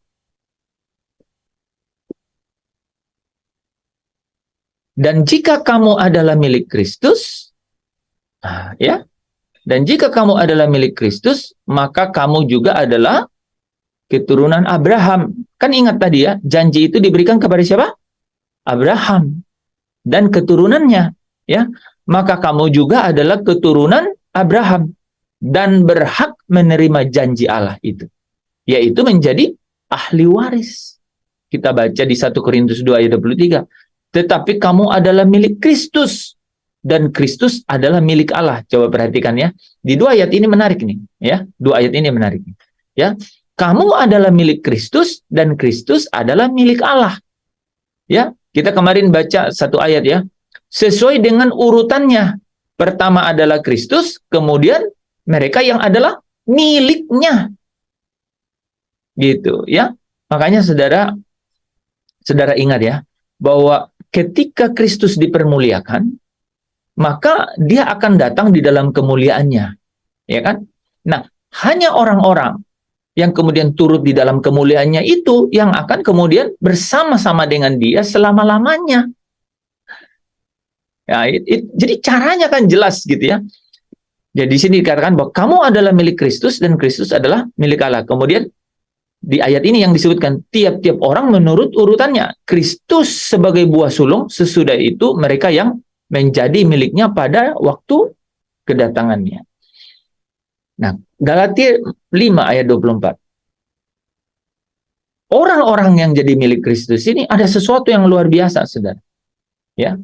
Dan jika kamu adalah milik Kristus, ya, dan jika kamu adalah milik Kristus, maka kamu juga adalah keturunan Abraham. Kan ingat tadi ya, janji itu diberikan kepada siapa? Abraham dan keturunannya, ya. Maka kamu juga adalah keturunan Abraham dan berhak menerima janji Allah itu, yaitu menjadi ahli waris. Kita baca di 1 Korintus 2 ayat 23. Tetapi kamu adalah milik Kristus dan Kristus adalah milik Allah. Coba perhatikan ya. Di dua ayat ini menarik nih, ya. Dua ayat ini menarik. Ya. Kamu adalah milik Kristus dan Kristus adalah milik Allah. Ya. Kita kemarin baca satu ayat ya. Sesuai dengan urutannya. Pertama adalah Kristus, kemudian mereka yang adalah miliknya. Gitu ya. Makanya saudara ingat ya, bahwa ketika Kristus dipermuliakan, maka dia akan datang di dalam kemuliaannya. Ya kan? Nah, hanya orang-orang yang kemudian turut di dalam kemuliaannya itu yang akan kemudian bersama-sama dengan dia selama-lamanya. Ya, jadi caranya kan jelas gitu ya. Jadi di sini dikatakan bahwa kamu adalah milik Kristus dan Kristus adalah milik Allah. Kemudian di ayat ini yang disebutkan tiap-tiap orang menurut urutannya. Kristus sebagai buah sulung, sesudah itu mereka yang menjadi miliknya pada waktu kedatangannya. Nah, Galatia 5 ayat 24. Orang-orang yang jadi milik Kristus ini ada sesuatu yang luar biasa, saudara. Ya.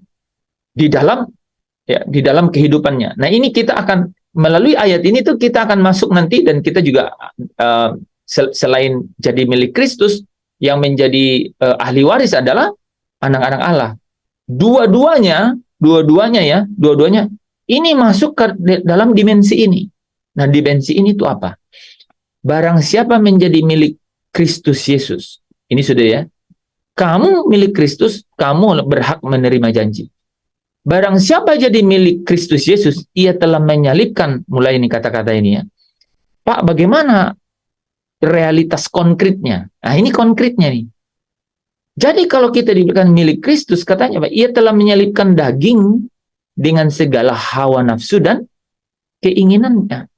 Di dalam kehidupannya. Nah, ini kita akan melalui ayat ini tuh kita akan masuk nanti, dan kita juga selain jadi milik Kristus, yang menjadi ahli waris adalah anak-anak Allah. Dua-duanya ini masuk ke dalam dimensi ini. Nah, dimensi ini itu apa? Barang siapa menjadi milik Kristus Yesus, ini sudah ya, kamu milik Kristus, kamu berhak menerima janji. Barang siapa jadi milik Kristus Yesus, ia telah menyalibkan, mulai ini kata-kata ini ya. Pak, bagaimana realitas konkretnya? Nah, ini konkretnya nih. Jadi kalau kita diberikan milik Kristus, katanya Pak, ia telah menyalibkan daging dengan segala hawa nafsu dan keinginannya.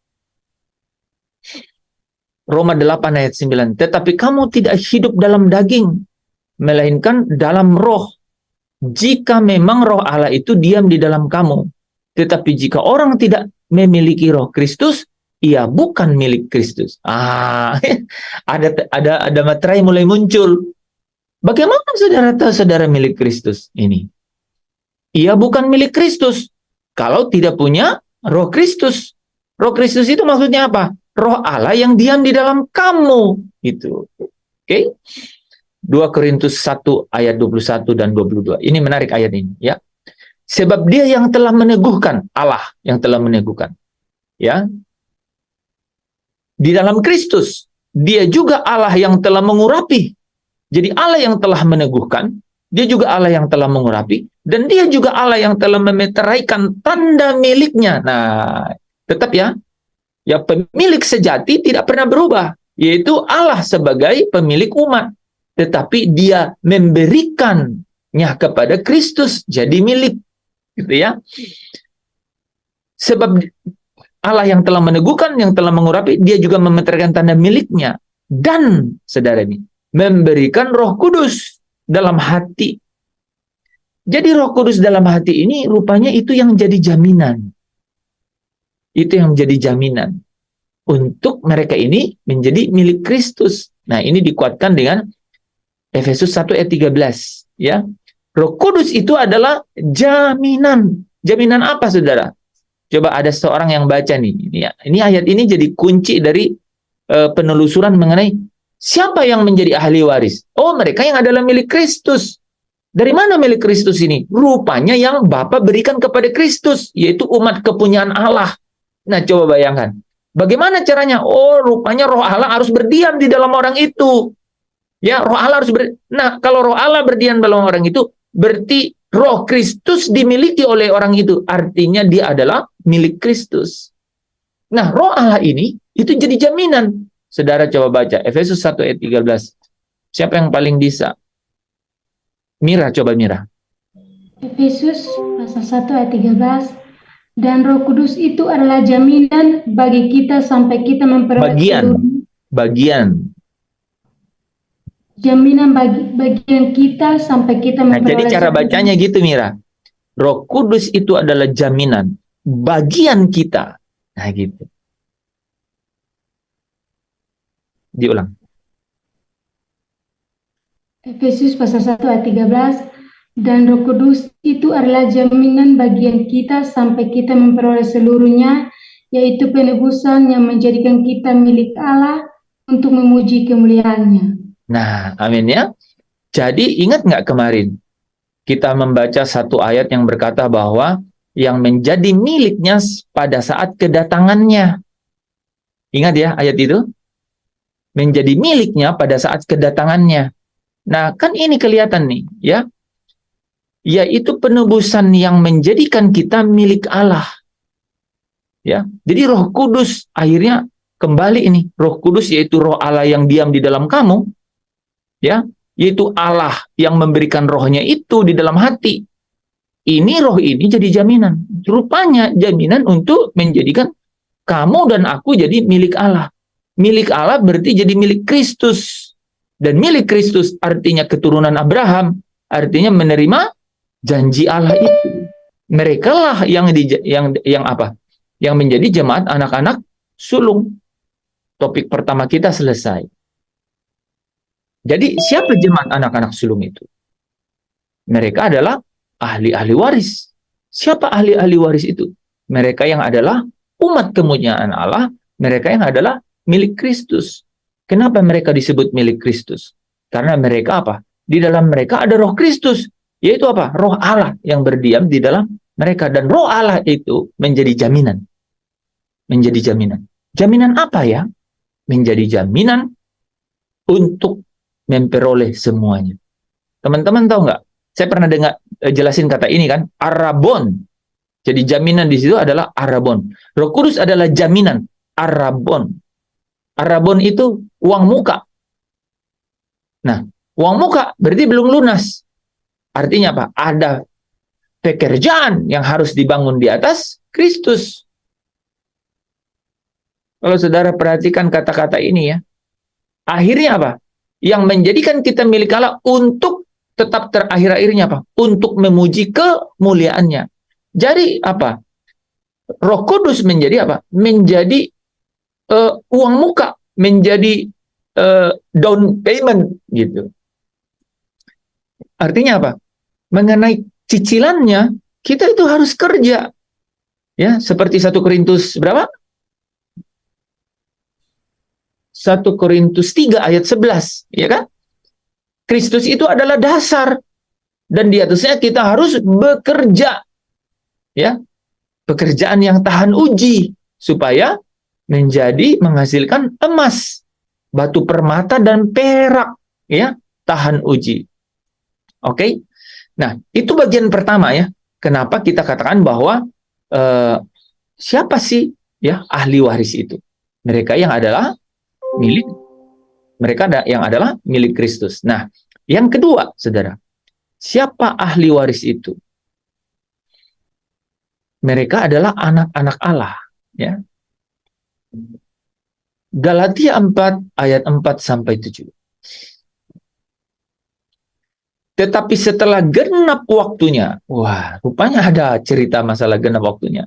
Roma 8 ayat 9. Tetapi kamu tidak hidup dalam daging, melainkan dalam roh. Jika memang roh Allah itu diam di dalam kamu. Tetapi jika orang tidak memiliki roh Kristus, ia bukan milik Kristus. Ada materai mulai muncul. Bagaimana saudara tahu saudara milik Kristus ini? Ia bukan milik Kristus kalau tidak punya roh Kristus. Roh Kristus itu maksudnya apa? Roh Allah yang diam di dalam kamu. Itu. Oke? 2 Korintus 1 ayat 21 dan 22. Ini menarik ayat ini, ya. Sebab dia yang telah meneguhkan, Allah yang telah meneguhkan. Ya. Di dalam Kristus, dia juga Allah yang telah mengurapi. Jadi Allah yang telah meneguhkan, dia juga Allah yang telah mengurapi, dan dia juga Allah yang telah memeteraikan tanda miliknya. Nah, tetap ya, pemilik sejati tidak pernah berubah, yaitu Allah sebagai pemilik umat. Tetapi dia memberikannya kepada Kristus jadi milik, gitu ya. Sebab Allah yang telah meneguhkan, yang telah mengurapi, dia juga memeteraikan tanda miliknya. Dan, saudara ini, memberikan Roh Kudus dalam hati. Jadi Roh Kudus dalam hati ini rupanya itu yang jadi jaminan. Itu yang menjadi jaminan untuk mereka ini menjadi milik Kristus. Nah, ini dikuatkan dengan Efesus 1 ayat 13, ya. Roh Kudus itu adalah jaminan. Jaminan apa, saudara? Coba ada seorang yang baca nih. Ini ayat ini jadi kunci dari penelusuran mengenai siapa yang menjadi ahli waris. Oh, mereka yang adalah milik Kristus. Dari mana milik Kristus ini? Rupanya yang Bapa berikan kepada Kristus, yaitu umat kepunyaan Allah. Nah, coba bayangkan. Bagaimana caranya? Oh, rupanya roh Allah harus berdiam di dalam orang itu. Ya, roh Allah harus Nah, kalau roh Allah berdiam dalam orang itu, berarti roh Kristus dimiliki oleh orang itu. Artinya dia adalah milik Kristus. Nah, roh Allah ini, itu jadi jaminan. Saudara coba baca, Efesus 1 ayat 13. Siapa yang paling bisa? Mira, coba Mira. Efesus pasal 1 ayat 13. Dan Roh Kudus itu adalah jaminan bagi kita sampai kita memperoleh bagian. Jaminan bagian kita sampai kita memperoleh. Nah, jadi cara bacanya gitu, Mira. Roh Kudus itu adalah jaminan bagian kita. Nah, gitu. Diulang. Efesus pasal 1 ayat 13. Dan Roh Kudus itu adalah jaminan bagian kita sampai kita memperoleh seluruhnya, yaitu penebusan yang menjadikan kita milik Allah untuk memuji kemuliaannya. Nah, amin ya. Jadi ingat nggak kemarin kita membaca satu ayat yang berkata bahwa yang menjadi miliknya pada saat kedatangannya. Ingat ya ayat itu? Menjadi miliknya pada saat kedatangannya. Nah, kan ini kelihatan nih, ya. Yaitu penebusan yang menjadikan kita milik Allah. Ya. Jadi Roh Kudus akhirnya kembali ini, Roh Kudus yaitu roh Allah yang diam di dalam kamu. Ya, yaitu Allah yang memberikan rohnya itu di dalam hati. Ini roh ini jadi jaminan. Rupanya jaminan untuk menjadikan kamu dan aku jadi milik Allah. Milik Allah berarti jadi milik Kristus. Dan milik Kristus artinya keturunan Abraham, artinya menerima janji Allah itu. Mereka lah yang apa? Yang menjadi jemaat anak-anak sulung. Topik pertama kita selesai. Jadi siapa jemaat anak-anak sulung itu? Mereka adalah ahli-ahli waris. Siapa ahli-ahli waris itu? Mereka yang adalah umat kemuliaan Allah, mereka yang adalah milik Kristus. Kenapa mereka disebut milik Kristus? Karena mereka apa? Di dalam mereka ada roh Kristus, yaitu apa? Roh Allah yang berdiam di dalam mereka. Dan roh Allah itu menjadi jaminan. Menjadi jaminan. Jaminan apa ya? Menjadi jaminan untuk memperoleh semuanya. Teman-teman tahu nggak? Saya pernah dengar jelasin kata ini kan, arabon. Jadi jaminan di situ adalah arabon. Roh Kudus adalah jaminan, arabon. Arabon itu uang muka. Nah, uang muka berarti belum lunas. Artinya apa? Ada pekerjaan yang harus dibangun di atas Kristus. Kalau saudara perhatikan kata-kata ini ya, akhirnya apa? Yang menjadikan kita milik Allah untuk tetap terakhir-akhirnya apa? Untuk memuji kemuliaannya. Jadi apa? Roh Kudus menjadi apa? Menjadi uang muka, menjadi down payment gitu. Artinya apa? Mengenai cicilannya, kita itu harus kerja. Ya, seperti 1 Korintus berapa? 1 Korintus 3 ayat 11, ya kan? Kristus itu adalah dasar, dan di atasnya kita harus bekerja, ya, pekerjaan yang tahan uji, supaya menghasilkan emas, batu permata, dan perak, ya, tahan uji. Oke? Nah, itu bagian pertama ya, kenapa kita katakan bahwa siapa sih ya ahli waris itu? Mereka yang adalah milik Kristus. Nah, yang kedua, saudara, siapa ahli waris itu? Mereka adalah anak-anak Allah, ya. Galatia 4 ayat 4 sampai 7. Tetapi setelah genap waktunya, wah, rupanya ada cerita masalah genap waktunya.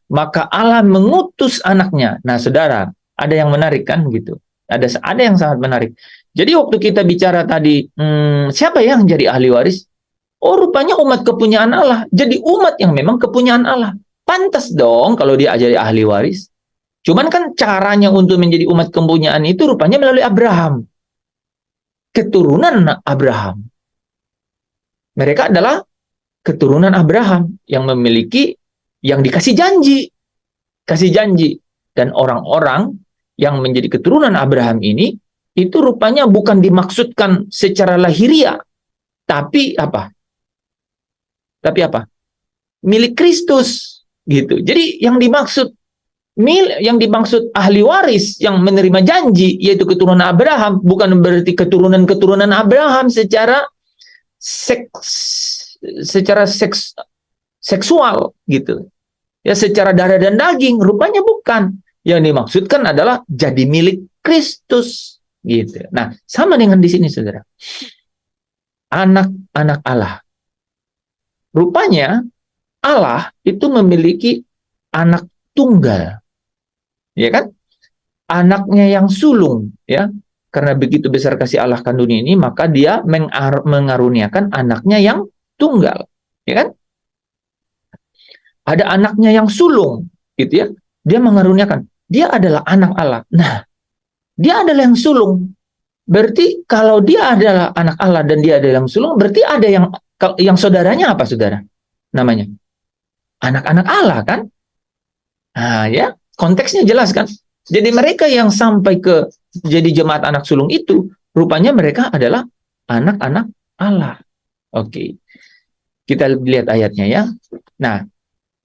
Maka Allah mengutus anaknya. Nah, saudara, ada yang menarik kan gitu. Ada yang sangat menarik. Jadi waktu kita bicara tadi, siapa yang jadi ahli waris? Oh, rupanya umat kepunyaan Allah. Jadi umat yang memang kepunyaan Allah. Pantas dong kalau dia jadi ahli waris. Cuman kan caranya untuk menjadi umat kepunyaan itu rupanya melalui Abraham. Keturunan Abraham. Mereka adalah keturunan Abraham yang memiliki, yang dikasih janji. Kasih janji. Dan orang-orang yang menjadi keturunan Abraham ini, itu rupanya bukan dimaksudkan secara lahiriah. Tapi apa? Milik Kristus. Gitu. Jadi yang dimaksud ahli waris yang menerima janji, yaitu keturunan Abraham, bukan berarti keturunan Abraham secara seksual gitu. Ya, secara darah dan daging, rupanya bukan. Yang dimaksudkan adalah jadi milik Kristus gitu. Nah, sama dengan di sini, saudara. Anak-anak Allah. Rupanya Allah itu memiliki anak tunggal. Ya kan? Anaknya yang sulung, ya. Karena begitu besar kasih Allah kan dunia ini, maka dia mengaruniakan anaknya yang tunggal, ya kan? Ada anaknya yang sulung, gitu ya. Dia mengaruniakan. Dia adalah anak Allah. Nah, dia adalah yang sulung. Berarti kalau dia adalah anak Allah dan dia adalah yang sulung, berarti ada yang saudaranya apa, saudara? Namanya anak-anak Allah kan? Nah, ya, konteksnya jelas kan? Jadi mereka yang sampai ke jadi jemaat anak sulung itu, rupanya mereka adalah anak-anak Allah. Oke. Kita lihat ayatnya ya. Nah,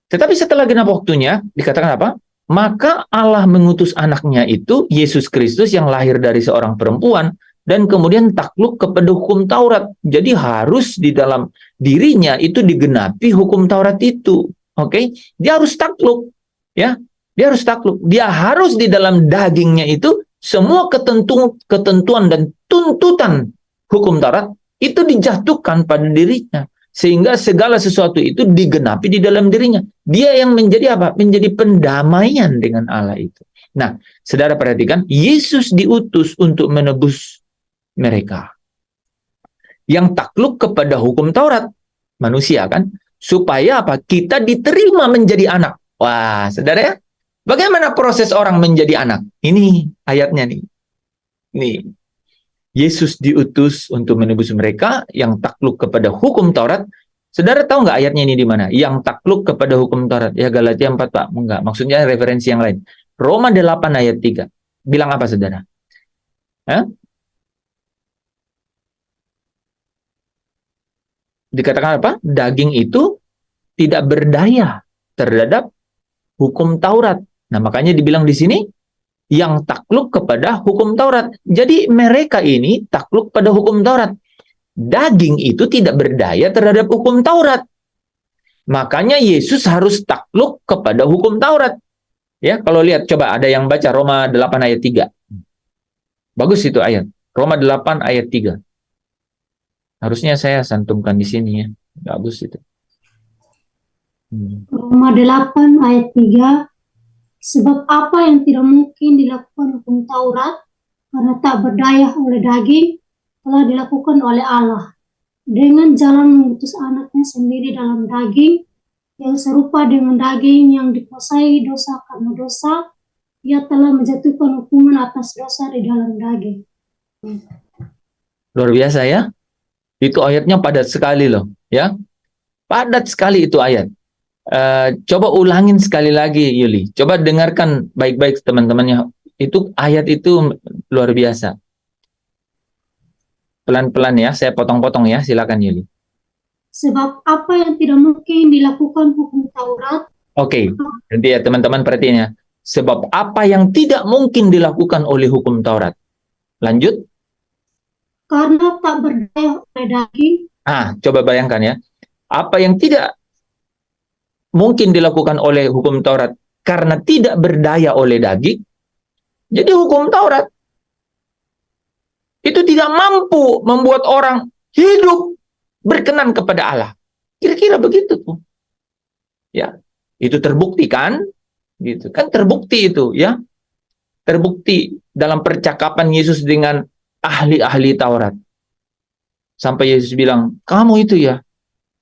tetapi setelah genap waktunya, dikatakan apa? Maka Allah mengutus anaknya itu, Yesus Kristus yang lahir dari seorang perempuan, dan kemudian takluk kepada hukum Taurat. Jadi harus di dalam dirinya itu digenapi hukum Taurat itu. Oke? Dia harus takluk. Ya, dia harus takluk. Dia harus di dalam dagingnya itu semua ketentuan dan tuntutan hukum Taurat itu dijatuhkan pada dirinya, sehingga segala sesuatu itu digenapi di dalam dirinya. Dia yang menjadi apa? Menjadi pendamaian dengan Allah itu. Nah, saudara perhatikan, Yesus diutus untuk menebus mereka yang takluk kepada hukum Taurat, manusia kan, supaya apa? Kita diterima menjadi anak. Wah, saudara ya, Bagaimana proses orang menjadi anak? Ini ayatnya nih. Nih. Yesus diutus untuk menebus mereka yang takluk kepada hukum Taurat. Saudara tahu nggak ayatnya ini di mana? Yang takluk kepada hukum Taurat. Ya Galatia 4, Pak. Enggak, maksudnya referensi yang lain. Roma 8 ayat 3. Bilang apa, saudara? Hah? Dikatakan apa? Daging itu tidak berdaya terhadap hukum Taurat. Nah, makanya dibilang di sini yang takluk kepada hukum Taurat. Jadi mereka ini takluk pada hukum Taurat. Daging itu tidak berdaya terhadap hukum Taurat. Makanya Yesus harus takluk kepada hukum Taurat. Ya, kalau lihat, coba ada yang baca Roma 8 ayat 3. Bagus itu ayat. Roma 8 ayat 3. Harusnya saya santumkan di sini ya. Bagus itu. Roma 8 ayat 3. Sebab apa yang tidak mungkin dilakukan hukum Taurat karena tak berdaya oleh daging telah dilakukan oleh Allah dengan jalan mengutus anaknya sendiri dalam daging yang serupa dengan daging yang dikuasai dosa karena dosa. Ia telah menjatuhkan hukuman atas dosa di dalam daging. Luar biasa ya. Itu ayatnya padat sekali loh ya. Padat sekali itu ayat. Coba ulangin sekali lagi, Yuli. Coba dengarkan baik-baik teman-temannya. Itu ayat itu luar biasa. Pelan-pelan ya, saya potong-potong ya. Silakan, Yuli. Sebab apa yang tidak mungkin dilakukan hukum Taurat. Oke, nanti ya teman-teman perhatiin ya. Sebab apa yang tidak mungkin dilakukan oleh hukum Taurat. Lanjut. Karena tak berdaya oleh daging. Coba bayangkan ya. Apa yang tidak mungkin dilakukan oleh hukum Taurat karena tidak berdaya oleh daging. Jadi hukum Taurat itu tidak mampu membuat orang hidup berkenan kepada Allah. Kira-kira begitu tuh. Ya, itu terbukti kan? Gitu kan, terbukti itu ya. Terbukti dalam percakapan Yesus dengan ahli-ahli Taurat. Sampai Yesus bilang, "Kamu itu ya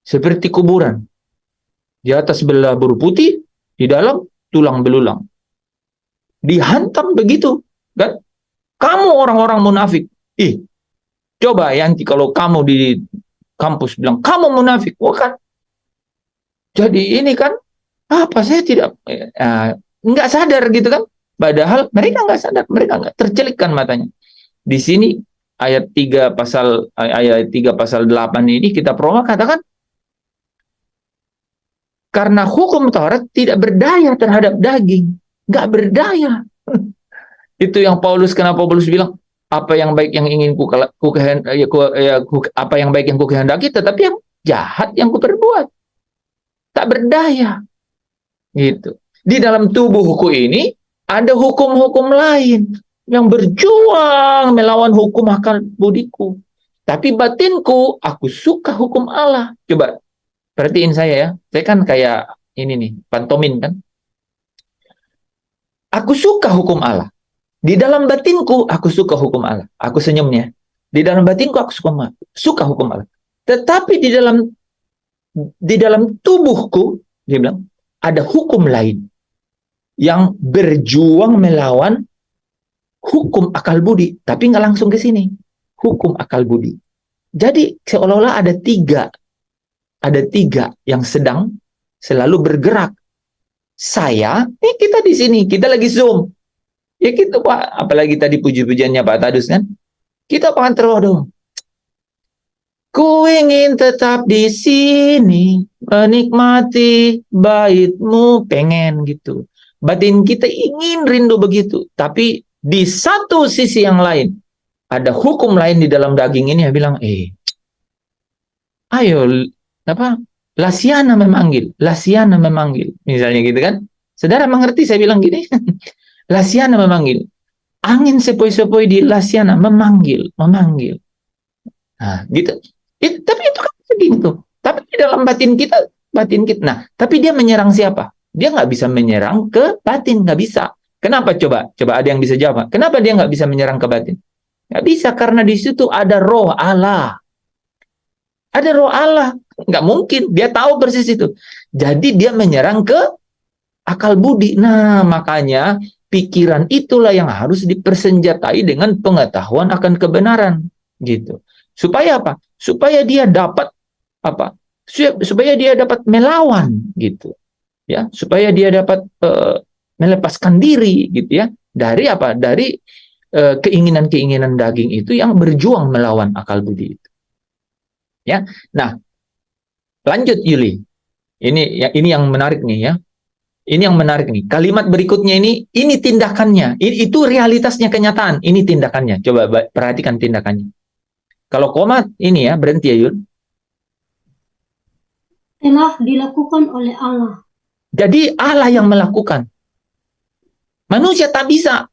seperti kuburan. Di atas berlabur putih, di dalam tulang belulang." Dihantam begitu, kan? Kamu orang-orang munafik. Coba Yanti kalau kamu di kampus bilang, kamu munafik. Wah kan? Jadi ini kan, saya tidak, nggak sadar gitu kan? Padahal mereka nggak sadar, mereka nggak tercelikkan matanya. Di sini ayat 3 pasal 8 ini kita promo katakan, karena hukum Taurat tidak berdaya terhadap daging. Nggak berdaya. Itu yang kenapa Paulus bilang, apa yang baik yang ingin apa yang baik yang kukehendaki, tetapi yang jahat yang kuperbuat. Tak berdaya. Gitu. Di dalam tubuhku ini ada hukum-hukum lain yang berjuang melawan hukum akal budiku. Tapi batinku, aku suka hukum Allah. Coba perhatiin saya ya. Saya kan kayak ini nih, pantomin kan. Aku suka hukum Allah. Di dalam batinku, aku suka hukum Allah. Aku senyumnya. Di dalam batinku, aku suka hukum Allah. Tetapi di dalam tubuhku, dia bilang, ada hukum lain yang berjuang melawan hukum akal budi. Tapi nggak langsung ke sini. Hukum akal budi. Jadi seolah-olah ada tiga yang sedang selalu bergerak. Kita di sini, kita lagi Zoom. Ya kita, Pak, apalagi tadi puji-pujiannya Pak Tadus kan. Kita akan terwaduh. Ku ingin tetap di sini, menikmati bait-Mu, pengen gitu. Batin kita ingin rindu begitu. Tapi di satu sisi yang lain, ada hukum lain di dalam daging ini yang bilang, ayo, Lasiana memanggil, misalnya gitu kan. Saudara mengerti saya bilang gini? Lasiana memanggil. Angin sepoi-sepoi di Lasiana memanggil. Nah, gitu. Tapi itu kan begitu. Tapi di dalam batin kita. Nah, tapi dia menyerang siapa? Dia nggak bisa menyerang ke batin, nggak bisa. Kenapa coba? Coba ada yang bisa jawab. Kenapa dia nggak bisa menyerang ke batin? Nggak bisa karena di situ ada roh Allah. Ada roh Allah. Nggak mungkin. Dia tahu persis itu. Jadi dia menyerang ke akal budi. Nah, makanya pikiran itulah yang harus dipersenjatai dengan pengetahuan akan kebenaran, gitu. Supaya apa? Supaya dia dapat apa? Supaya dia dapat melawan, gitu. Ya, supaya dia dapat melepaskan diri, gitu ya, dari apa? Dari keinginan-keinginan daging itu yang berjuang melawan akal budi itu. Ya. Nah, lanjut Yuli. Ini yang menarik nih ya. Ini yang menarik nih. Kalimat berikutnya ini tindakannya. Itu realitasnya, kenyataan. Ini tindakannya. Coba perhatikan tindakannya. Kalau koma ini ya, berhenti ya Yul. Telah dilakukan oleh Allah. Jadi Allah yang melakukan. Manusia tak bisa.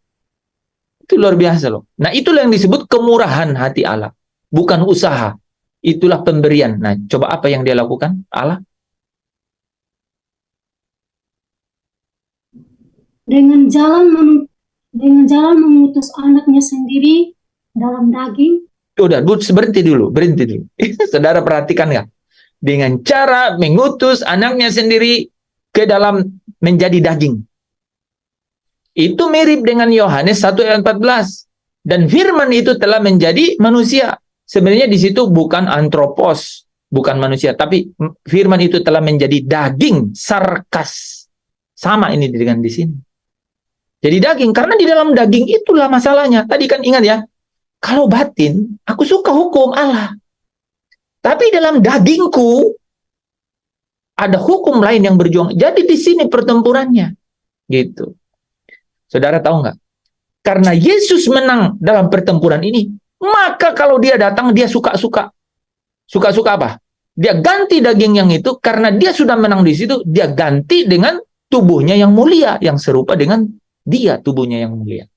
Itu luar biasa loh. Nah, itulah yang disebut kemurahan hati Allah. Bukan usaha. Itulah pemberian. Nah, coba apa yang dia lakukan? Allah dengan jalan mengutus anaknya sendiri dalam daging. udah, berhenti dulu. Saudara perhatikan nggak? Dengan cara mengutus anaknya sendiri ke dalam menjadi daging. Itu mirip dengan Yohanes 1 ayat 14. Dan firman itu telah menjadi manusia. Sebenarnya di situ bukan antropos, bukan manusia, tapi firman itu telah menjadi daging, sarkas. Sama ini dengan di sini. Jadi daging, karena di dalam daging itulah masalahnya. Tadi kan ingat ya, kalau batin, aku suka hukum Allah. Tapi dalam dagingku ada hukum lain yang berjuang. Jadi di sini pertempurannya, gitu. Saudara tahu nggak? Karena Yesus menang dalam pertempuran ini, maka kalau dia datang, dia suka-suka. Suka-suka apa? Dia ganti daging yang itu, karena dia sudah menang di situ, dia ganti dengan tubuhnya yang mulia, yang serupa dengan dia, tubuhnya yang mulia.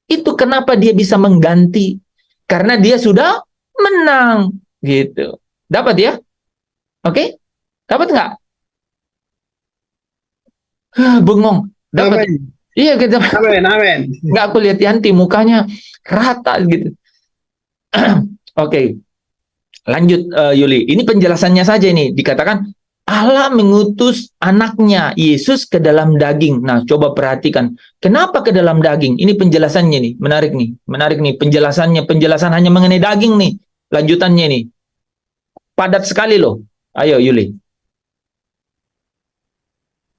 Itu kenapa dia bisa mengganti. Karena dia sudah menang. Gitu. Dapat ya? Oke? Dapat nggak? Bengong. Dapat. Iya, kita. Amin. Nggak, aku lihat Yanti mukanya rata gitu. Oke. Lanjut Yuli. Ini penjelasannya saja ini. Dikatakan Allah mengutus anaknya Yesus ke dalam daging. Nah, coba perhatikan. Kenapa ke dalam daging? Ini penjelasannya nih. Menarik nih penjelasannya. Penjelasan hanya mengenai daging nih. Lanjutannya nih. Padat sekali loh. Ayo Yuli.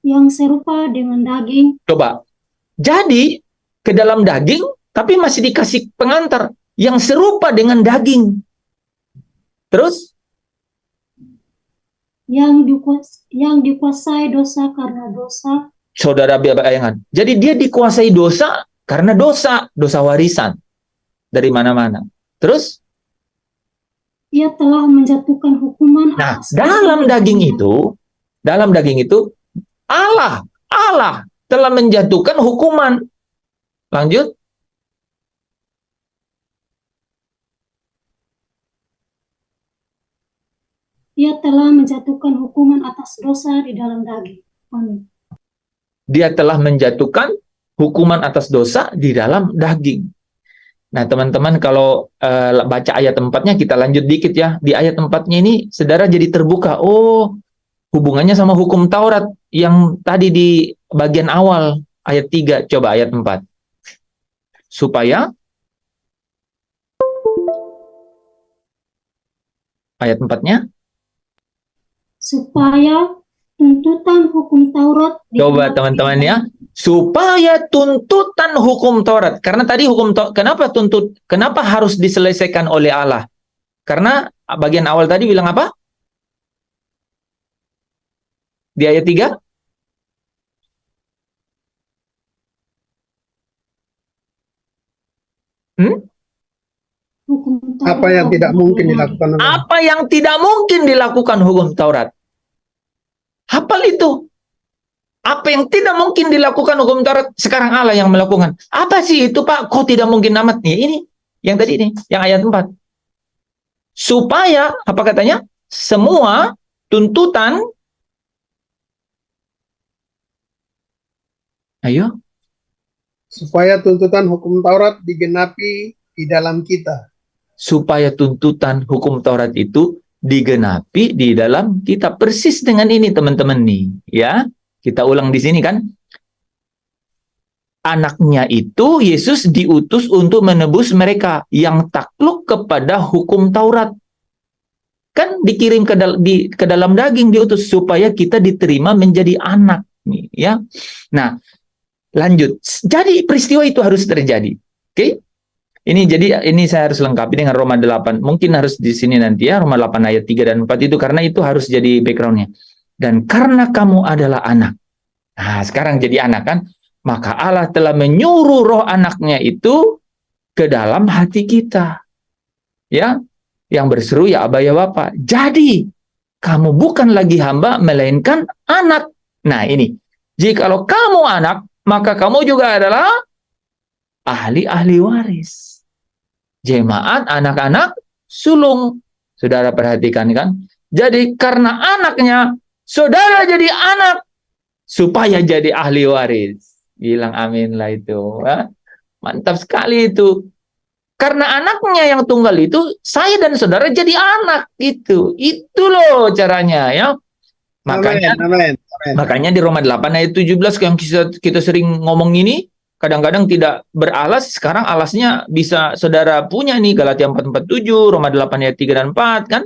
Yang serupa dengan daging. Coba. Jadi, ke dalam daging, tapi masih dikasih pengantar yang serupa dengan daging. Terus? Yang dikuasai dosa karena dosa. Saudara bayangan. Jadi dia dikuasai dosa karena dosa warisan. Dari mana-mana. Terus? Ia telah menjatuhkan hukuman. Nah, dalam daging itu, Allah telah menjatuhkan hukuman. Lanjut. Ia telah menjatuhkan hukuman atas dosa di dalam daging. Amin. Dia telah menjatuhkan hukuman atas dosa di dalam daging. Nah, teman-teman kalau baca ayat 4-nya, kita lanjut dikit ya. Di ayat 4-nya ini, saudara jadi terbuka. Oh, hubungannya sama hukum Taurat yang tadi di bagian awal ayat 3, coba ayat 4. Supaya ayat 4-nya, supaya tuntutan hukum Taurat. coba teman-teman ya, supaya tuntutan hukum Taurat. Karena tadi hukum Taurat, kenapa harus diselesaikan oleh Allah? Karena bagian awal tadi bilang apa? Di ayat 3? Apa yang tidak mungkin dilakukan oleh Allah? Apa yang tidak mungkin dilakukan hukum Taurat? Hafal itu. Apa yang tidak mungkin dilakukan hukum Taurat, sekarang Allah yang melakukan. Apa sih itu Pak? Kok tidak mungkin amat? Ya, ini, yang tadi ini, yang ayat 4. Supaya, apa katanya? Semua tuntutan, ayo. Supaya tuntutan hukum Taurat digenapi di dalam kita. Supaya tuntutan hukum Taurat itu digenapi di dalam kita. Persis dengan ini teman-teman nih, ya. Kita ulang di sini kan. Anaknya itu Yesus diutus untuk menebus mereka yang takluk kepada hukum Taurat. Kan dikirim ke dalam daging diutus supaya kita diterima menjadi anak nih ya. Nah, lanjut. Jadi peristiwa itu harus terjadi. Oke? Ini saya harus lengkapi dengan Roma 8. Mungkin harus di sini nanti ya, Roma 8 ayat 3 dan 4 itu karena itu harus jadi background-nya. Dan karena kamu adalah anak. Nah, sekarang jadi anak kan? Maka Allah telah menyuruh roh anaknya itu ke dalam hati kita. Ya, yang berseru ya Aba ya Bapa. Jadi, kamu bukan lagi hamba, melainkan anak. Nah ini, jikalau kamu anak, maka kamu juga adalah ahli-ahli waris. Jemaat anak-anak sulung. Saudara perhatikan kan? Jadi karena anaknya, saudara jadi anak, supaya jadi ahli waris. Bilang amin lah itu. Ya. Mantap sekali itu. Karena anaknya yang tunggal itu, saya dan saudara jadi anak itu. Itu loh caranya ya. Makanya, makanya di Roma 8 ayat 17 yang kita sering ngomong ini, kadang-kadang tidak beralas, sekarang alasnya bisa saudara punya nih, Galatia 4:47, Roma 8 ayat 3 dan 4 kan.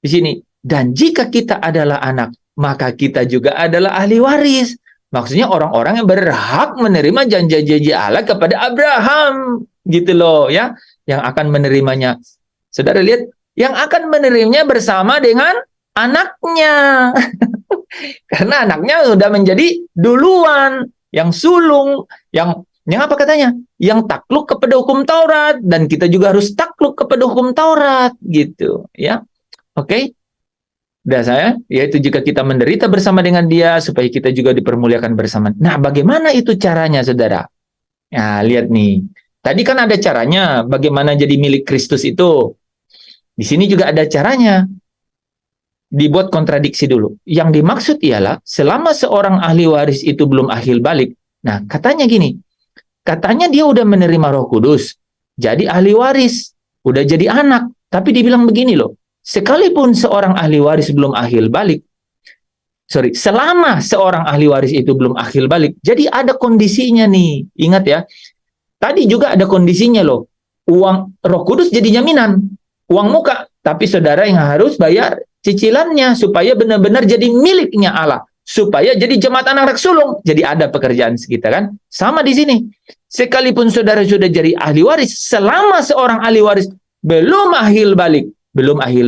Di sini, dan jika kita adalah anak, maka kita juga adalah ahli waris. Maksudnya orang-orang yang berhak menerima janji-janji Allah kepada Abraham. Gitu loh ya, yang akan menerimanya. Saudara lihat, yang akan menerimanya bersama dengan anaknya. Karena anaknya sudah menjadi duluan, yang sulung, yang apa katanya? Yang takluk kepada hukum Taurat, dan kita juga harus takluk kepada hukum Taurat gitu ya. Oke. Dan saya, yaitu jika kita menderita bersama dengan dia, supaya kita juga dipermuliakan bersama. Nah, bagaimana itu caranya, saudara? Nah, lihat nih. Tadi kan ada caranya, bagaimana jadi milik Kristus itu. Di sini juga ada caranya. Dibuat kontradiksi dulu. Yang dimaksud ialah, selama seorang ahli waris itu belum akhir balik. Nah, katanya gini. Katanya dia udah menerima Roh Kudus. Jadi ahli waris. Udah jadi anak. Tapi dibilang begini loh. Sekalipun seorang ahli waris belum akhir balik, selama seorang ahli waris itu belum akhir balik, jadi ada kondisinya nih. Ingat ya, tadi juga ada kondisinya loh. Uang Roh Kudus jadi jaminan, uang muka, tapi saudara yang harus bayar cicilannya supaya benar-benar jadi miliknya Allah, supaya jadi jemaat anak sulung. Jadi ada pekerjaan sekitar kan? Sama di sini. Sekalipun saudara sudah jadi ahli waris, selama seorang ahli waris belum akhir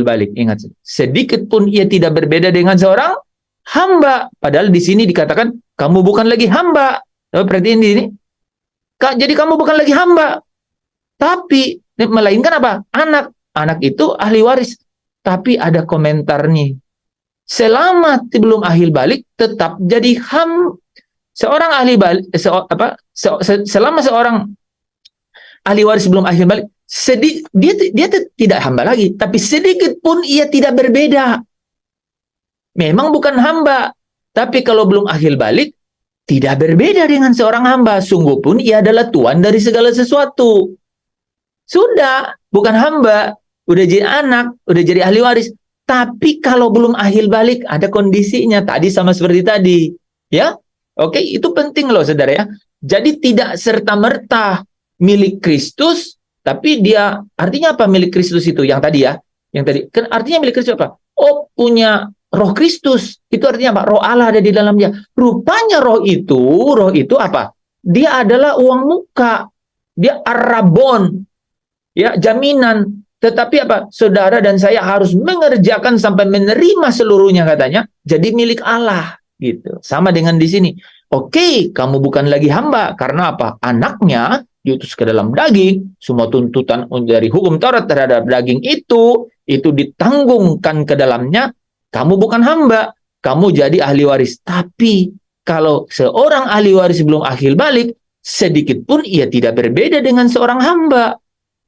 balik, ingat, sedikit pun ia tidak berbeda dengan seorang hamba. Padahal di sini dikatakan kamu bukan lagi hamba. Perhatiin di sini. Jadi kamu bukan lagi hamba. Tapi melainkan apa? Anak. Anak itu ahli waris. Tapi ada komentarnya. Selama belum akhir balik tetap jadi seorang ahli balik selama seorang ahli waris belum akhir balik, dia tidak hamba lagi, tapi sedikit pun ia tidak berbeda. Memang bukan hamba, tapi kalau belum akhir balik, tidak berbeda dengan seorang hamba. Sungguh pun ia adalah Tuhan dari segala sesuatu. Sudah, bukan hamba, udah jadi anak, udah jadi ahli waris. Tapi kalau belum akhir balik, ada kondisinya. Tadi sama seperti tadi. Ya, oke, itu penting loh saudara ya. Jadi tidak serta-merta milik Kristus, tapi dia, artinya apa milik Kristus itu? Yang tadi ya, yang tadi. Kan artinya milik Kristus apa? Oh, punya Roh Kristus. Itu artinya apa? Roh Allah ada di dalamnya. Rupanya roh itu apa? Dia adalah uang muka. Dia arabon. Ya, jaminan. Tetapi apa? Saudara dan saya harus mengerjakan sampai menerima seluruhnya katanya. Jadi milik Allah. Gitu. Sama dengan di sini. Oke, kamu bukan lagi hamba. Karena apa? Anaknya diutus ke dalam daging, semua tuntutan dari hukum Taurat terhadap daging itu ditanggungkan ke dalamnya. Kamu bukan hamba, kamu jadi ahli waris. Tapi kalau seorang ahli waris belum akhir balik, sedikit pun ia tidak berbeda dengan seorang hamba.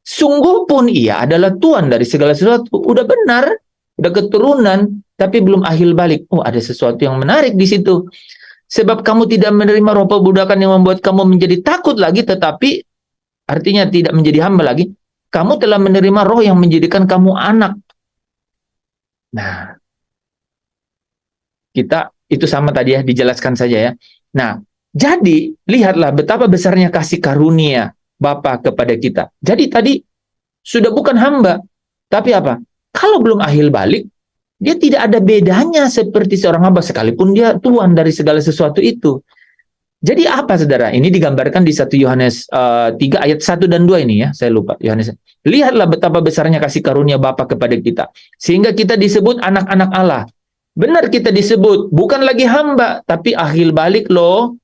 Sungguh pun ia adalah Tuhan dari segala sesuatu. Udah benar, udah keturunan, tapi belum akhir balik. Oh, ada sesuatu yang menarik di situ. Sebab kamu tidak menerima roh perbudakan yang membuat kamu menjadi takut lagi, tetapi artinya tidak menjadi hamba lagi. Kamu telah menerima roh yang menjadikan kamu anak. Nah, kita Itu sama tadi ya, dijelaskan saja ya. Nah, jadi lihatlah betapa besarnya kasih karunia Bapa kepada kita. Jadi tadi sudah bukan hamba, tapi apa? Kalau belum akhir balik, dia tidak ada bedanya seperti seorang hamba sekalipun dia tuan dari segala sesuatu itu. Jadi apa saudara? Ini digambarkan di 1 Yohanes 3 ayat 1 dan 2 ini ya, saya lupa Yohanes. Lihatlah betapa besarnya kasih karunia Bapa kepada kita, sehingga kita disebut anak-anak Allah. Benar kita disebut, bukan lagi hamba, tapi akhir balik loh.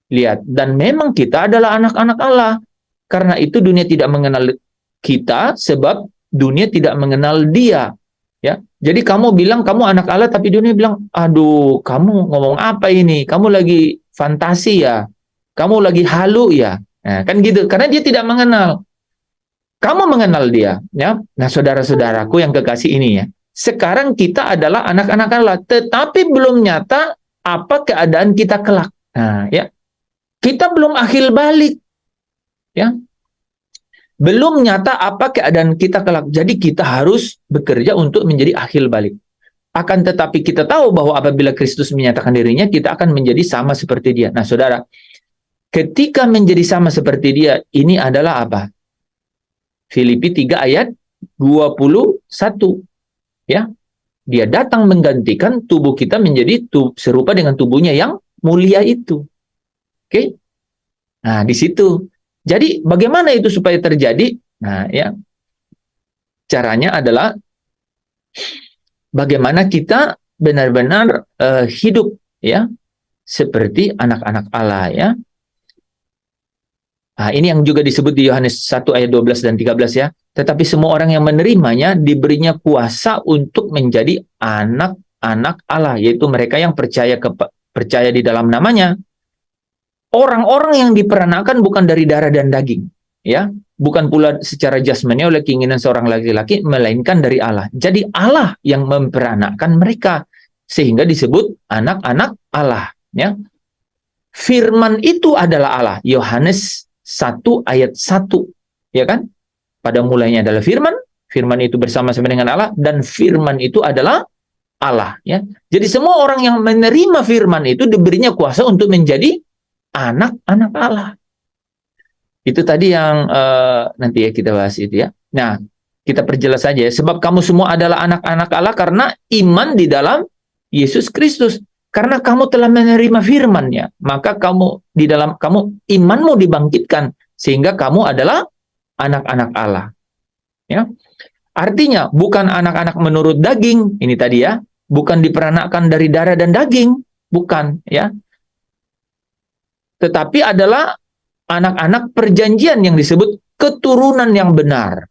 Lihat, dan memang kita adalah anak-anak Allah. Karena itu dunia tidak mengenal kita, sebab dunia tidak mengenal Dia. Ya, jadi kamu bilang kamu anak Allah, tapi dunia bilang, aduh, kamu ngomong apa ini? Kamu lagi fantasi ya? Kamu lagi halu ya? Nah, kan gitu, karena dia tidak mengenal. Kamu mengenal Dia, ya. Nah, saudara-saudaraku yang kekasih ini ya. Sekarang kita adalah anak-anak Allah, tetapi belum nyata apa keadaan kita kelak. Nah, ya. Kita belum akhir balik. Ya. Belum nyata apa keadaan kita kelak. Jadi kita harus bekerja untuk menjadi akhir balik. Akan tetapi kita tahu bahwa apabila Kristus menyatakan dirinya, kita akan menjadi sama seperti Dia. Nah, saudara, ketika menjadi sama seperti Dia, ini adalah apa? Filipi 3 ayat 21. Ya, Dia datang menggantikan tubuh kita menjadi serupa dengan tubuhnya yang mulia itu. Oke? Nah, di situ. Jadi, bagaimana itu supaya terjadi? Nah, ya. Caranya adalah bagaimana kita benar-benar hidup ya seperti anak-anak Allah ya. Nah, ini yang juga disebut di Yohanes 1 ayat 12 dan 13 ya. Tetapi semua orang yang menerimanya diberinya kuasa untuk menjadi anak-anak Allah, yaitu mereka yang percaya di dalam namanya. Orang-orang yang diperanakan bukan dari darah dan daging, ya, bukan pula secara jasmani oleh keinginan seorang laki-laki, melainkan dari Allah. Jadi Allah yang memperanakan mereka sehingga disebut anak-anak Allah, ya. Firman itu adalah Allah. Yohanes 1 ayat 1, ya kan? Pada mulanya adalah firman, firman itu bersama-sama dengan Allah, dan firman itu adalah Allah, ya. Jadi semua orang yang menerima firman itu diberinya kuasa untuk menjadi anak-anak Allah. Itu tadi yang nanti ya kita bahas itu ya. Nah, kita perjelas saja ya. Sebab kamu semua adalah anak-anak Allah karena iman di dalam Yesus Kristus. Karena kamu telah menerima firman-Nya, maka imanmu dibangkitkan sehingga kamu adalah anak-anak Allah. Ya. Artinya bukan anak-anak menurut daging, ini tadi ya, bukan diperanakan dari darah dan daging, bukan ya. Tetapi adalah anak-anak perjanjian yang disebut keturunan yang benar.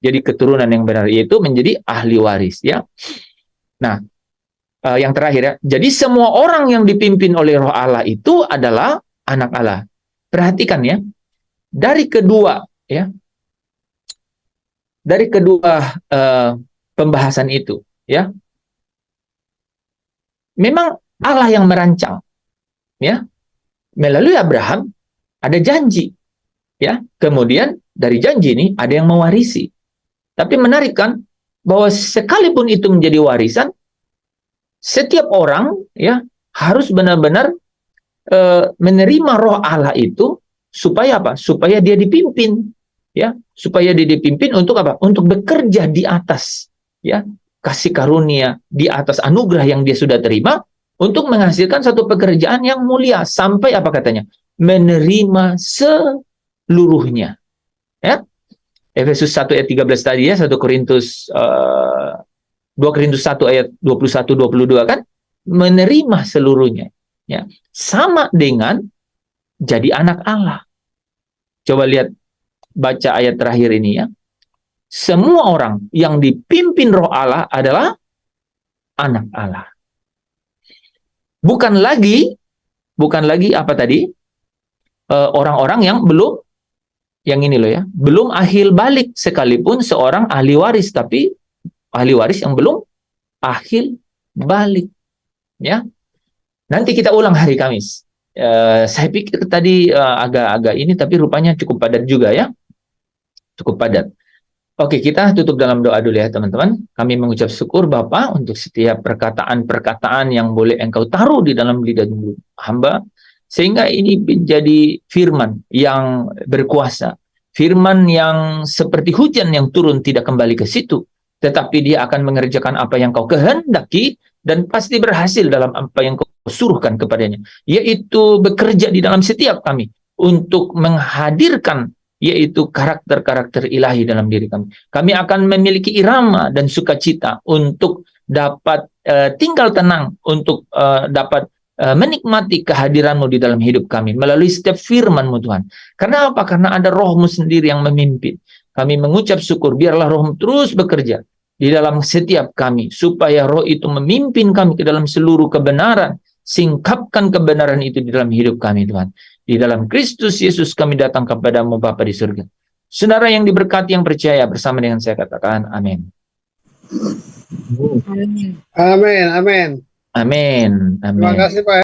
Jadi keturunan yang benar yaitu menjadi ahli waris ya. Nah, yang terakhir ya. Jadi semua orang yang dipimpin oleh Roh Allah itu adalah anak Allah. Perhatikan ya. Dari kedua pembahasan itu ya. Memang Allah yang merancang ya. Melalui Abraham ada janji ya. Kemudian dari janji ini ada yang mewarisi. Tapi menarik kan bahwa sekalipun itu menjadi warisan, setiap orang ya harus benar-benar menerima Roh Allah itu supaya apa? Supaya dia dipimpin ya, supaya dia dipimpin untuk apa? Untuk bekerja di atas ya kasih karunia, di atas anugerah yang dia sudah terima untuk menghasilkan satu pekerjaan yang mulia sampai apa katanya? Menerima seluruhnya. Ya. Efesus 1 ayat 13 tadi ya, 2 Korintus 1 ayat 21-22 kan? Menerima seluruhnya. Ya. Sama dengan jadi anak Allah. Coba lihat, baca ayat terakhir ini ya. Semua orang yang dipimpin Roh Allah adalah anak Allah. Bukan lagi apa tadi? Orang-orang yang belum, yang ini loh ya, belum akhir balik sekalipun seorang ahli waris, tapi ahli waris yang belum akhir balik. Ya. Nanti kita ulang hari Kamis. Saya pikir tadi agak-agak ini, tapi rupanya cukup padat juga ya. Cukup padat. Oke, kita tutup dalam doa dulu ya teman-teman. Kami mengucap syukur Bapa untuk setiap perkataan-perkataan yang boleh Engkau taruh di dalam lidah hamba, sehingga ini menjadi firman yang berkuasa. Firman yang seperti hujan yang turun tidak kembali ke situ, tetapi dia akan mengerjakan apa yang Kau kehendaki dan pasti berhasil dalam apa yang Kau suruhkan kepadanya, yaitu bekerja di dalam setiap kami untuk menghadirkan yaitu karakter-karakter ilahi dalam diri kami. Kami akan memiliki irama dan sukacita untuk dapat tinggal tenang, untuk dapat menikmati kehadiran-Mu di dalam hidup kami melalui setiap firman-Mu Tuhan. Karena apa? Karena ada Roh-Mu sendiri yang memimpin. Kami mengucap syukur, biarlah Roh-Mu terus bekerja di dalam setiap kami, supaya Roh itu memimpin kami ke dalam seluruh kebenaran, singkapkan kebenaran itu di dalam hidup kami Tuhan. Di dalam Kristus Yesus kami datang kepada-Mu Bapa di surga. Saudara yang diberkati yang percaya, bersama dengan saya katakan amin. Amin, amin. Amin. Amin. Terima kasih Pak.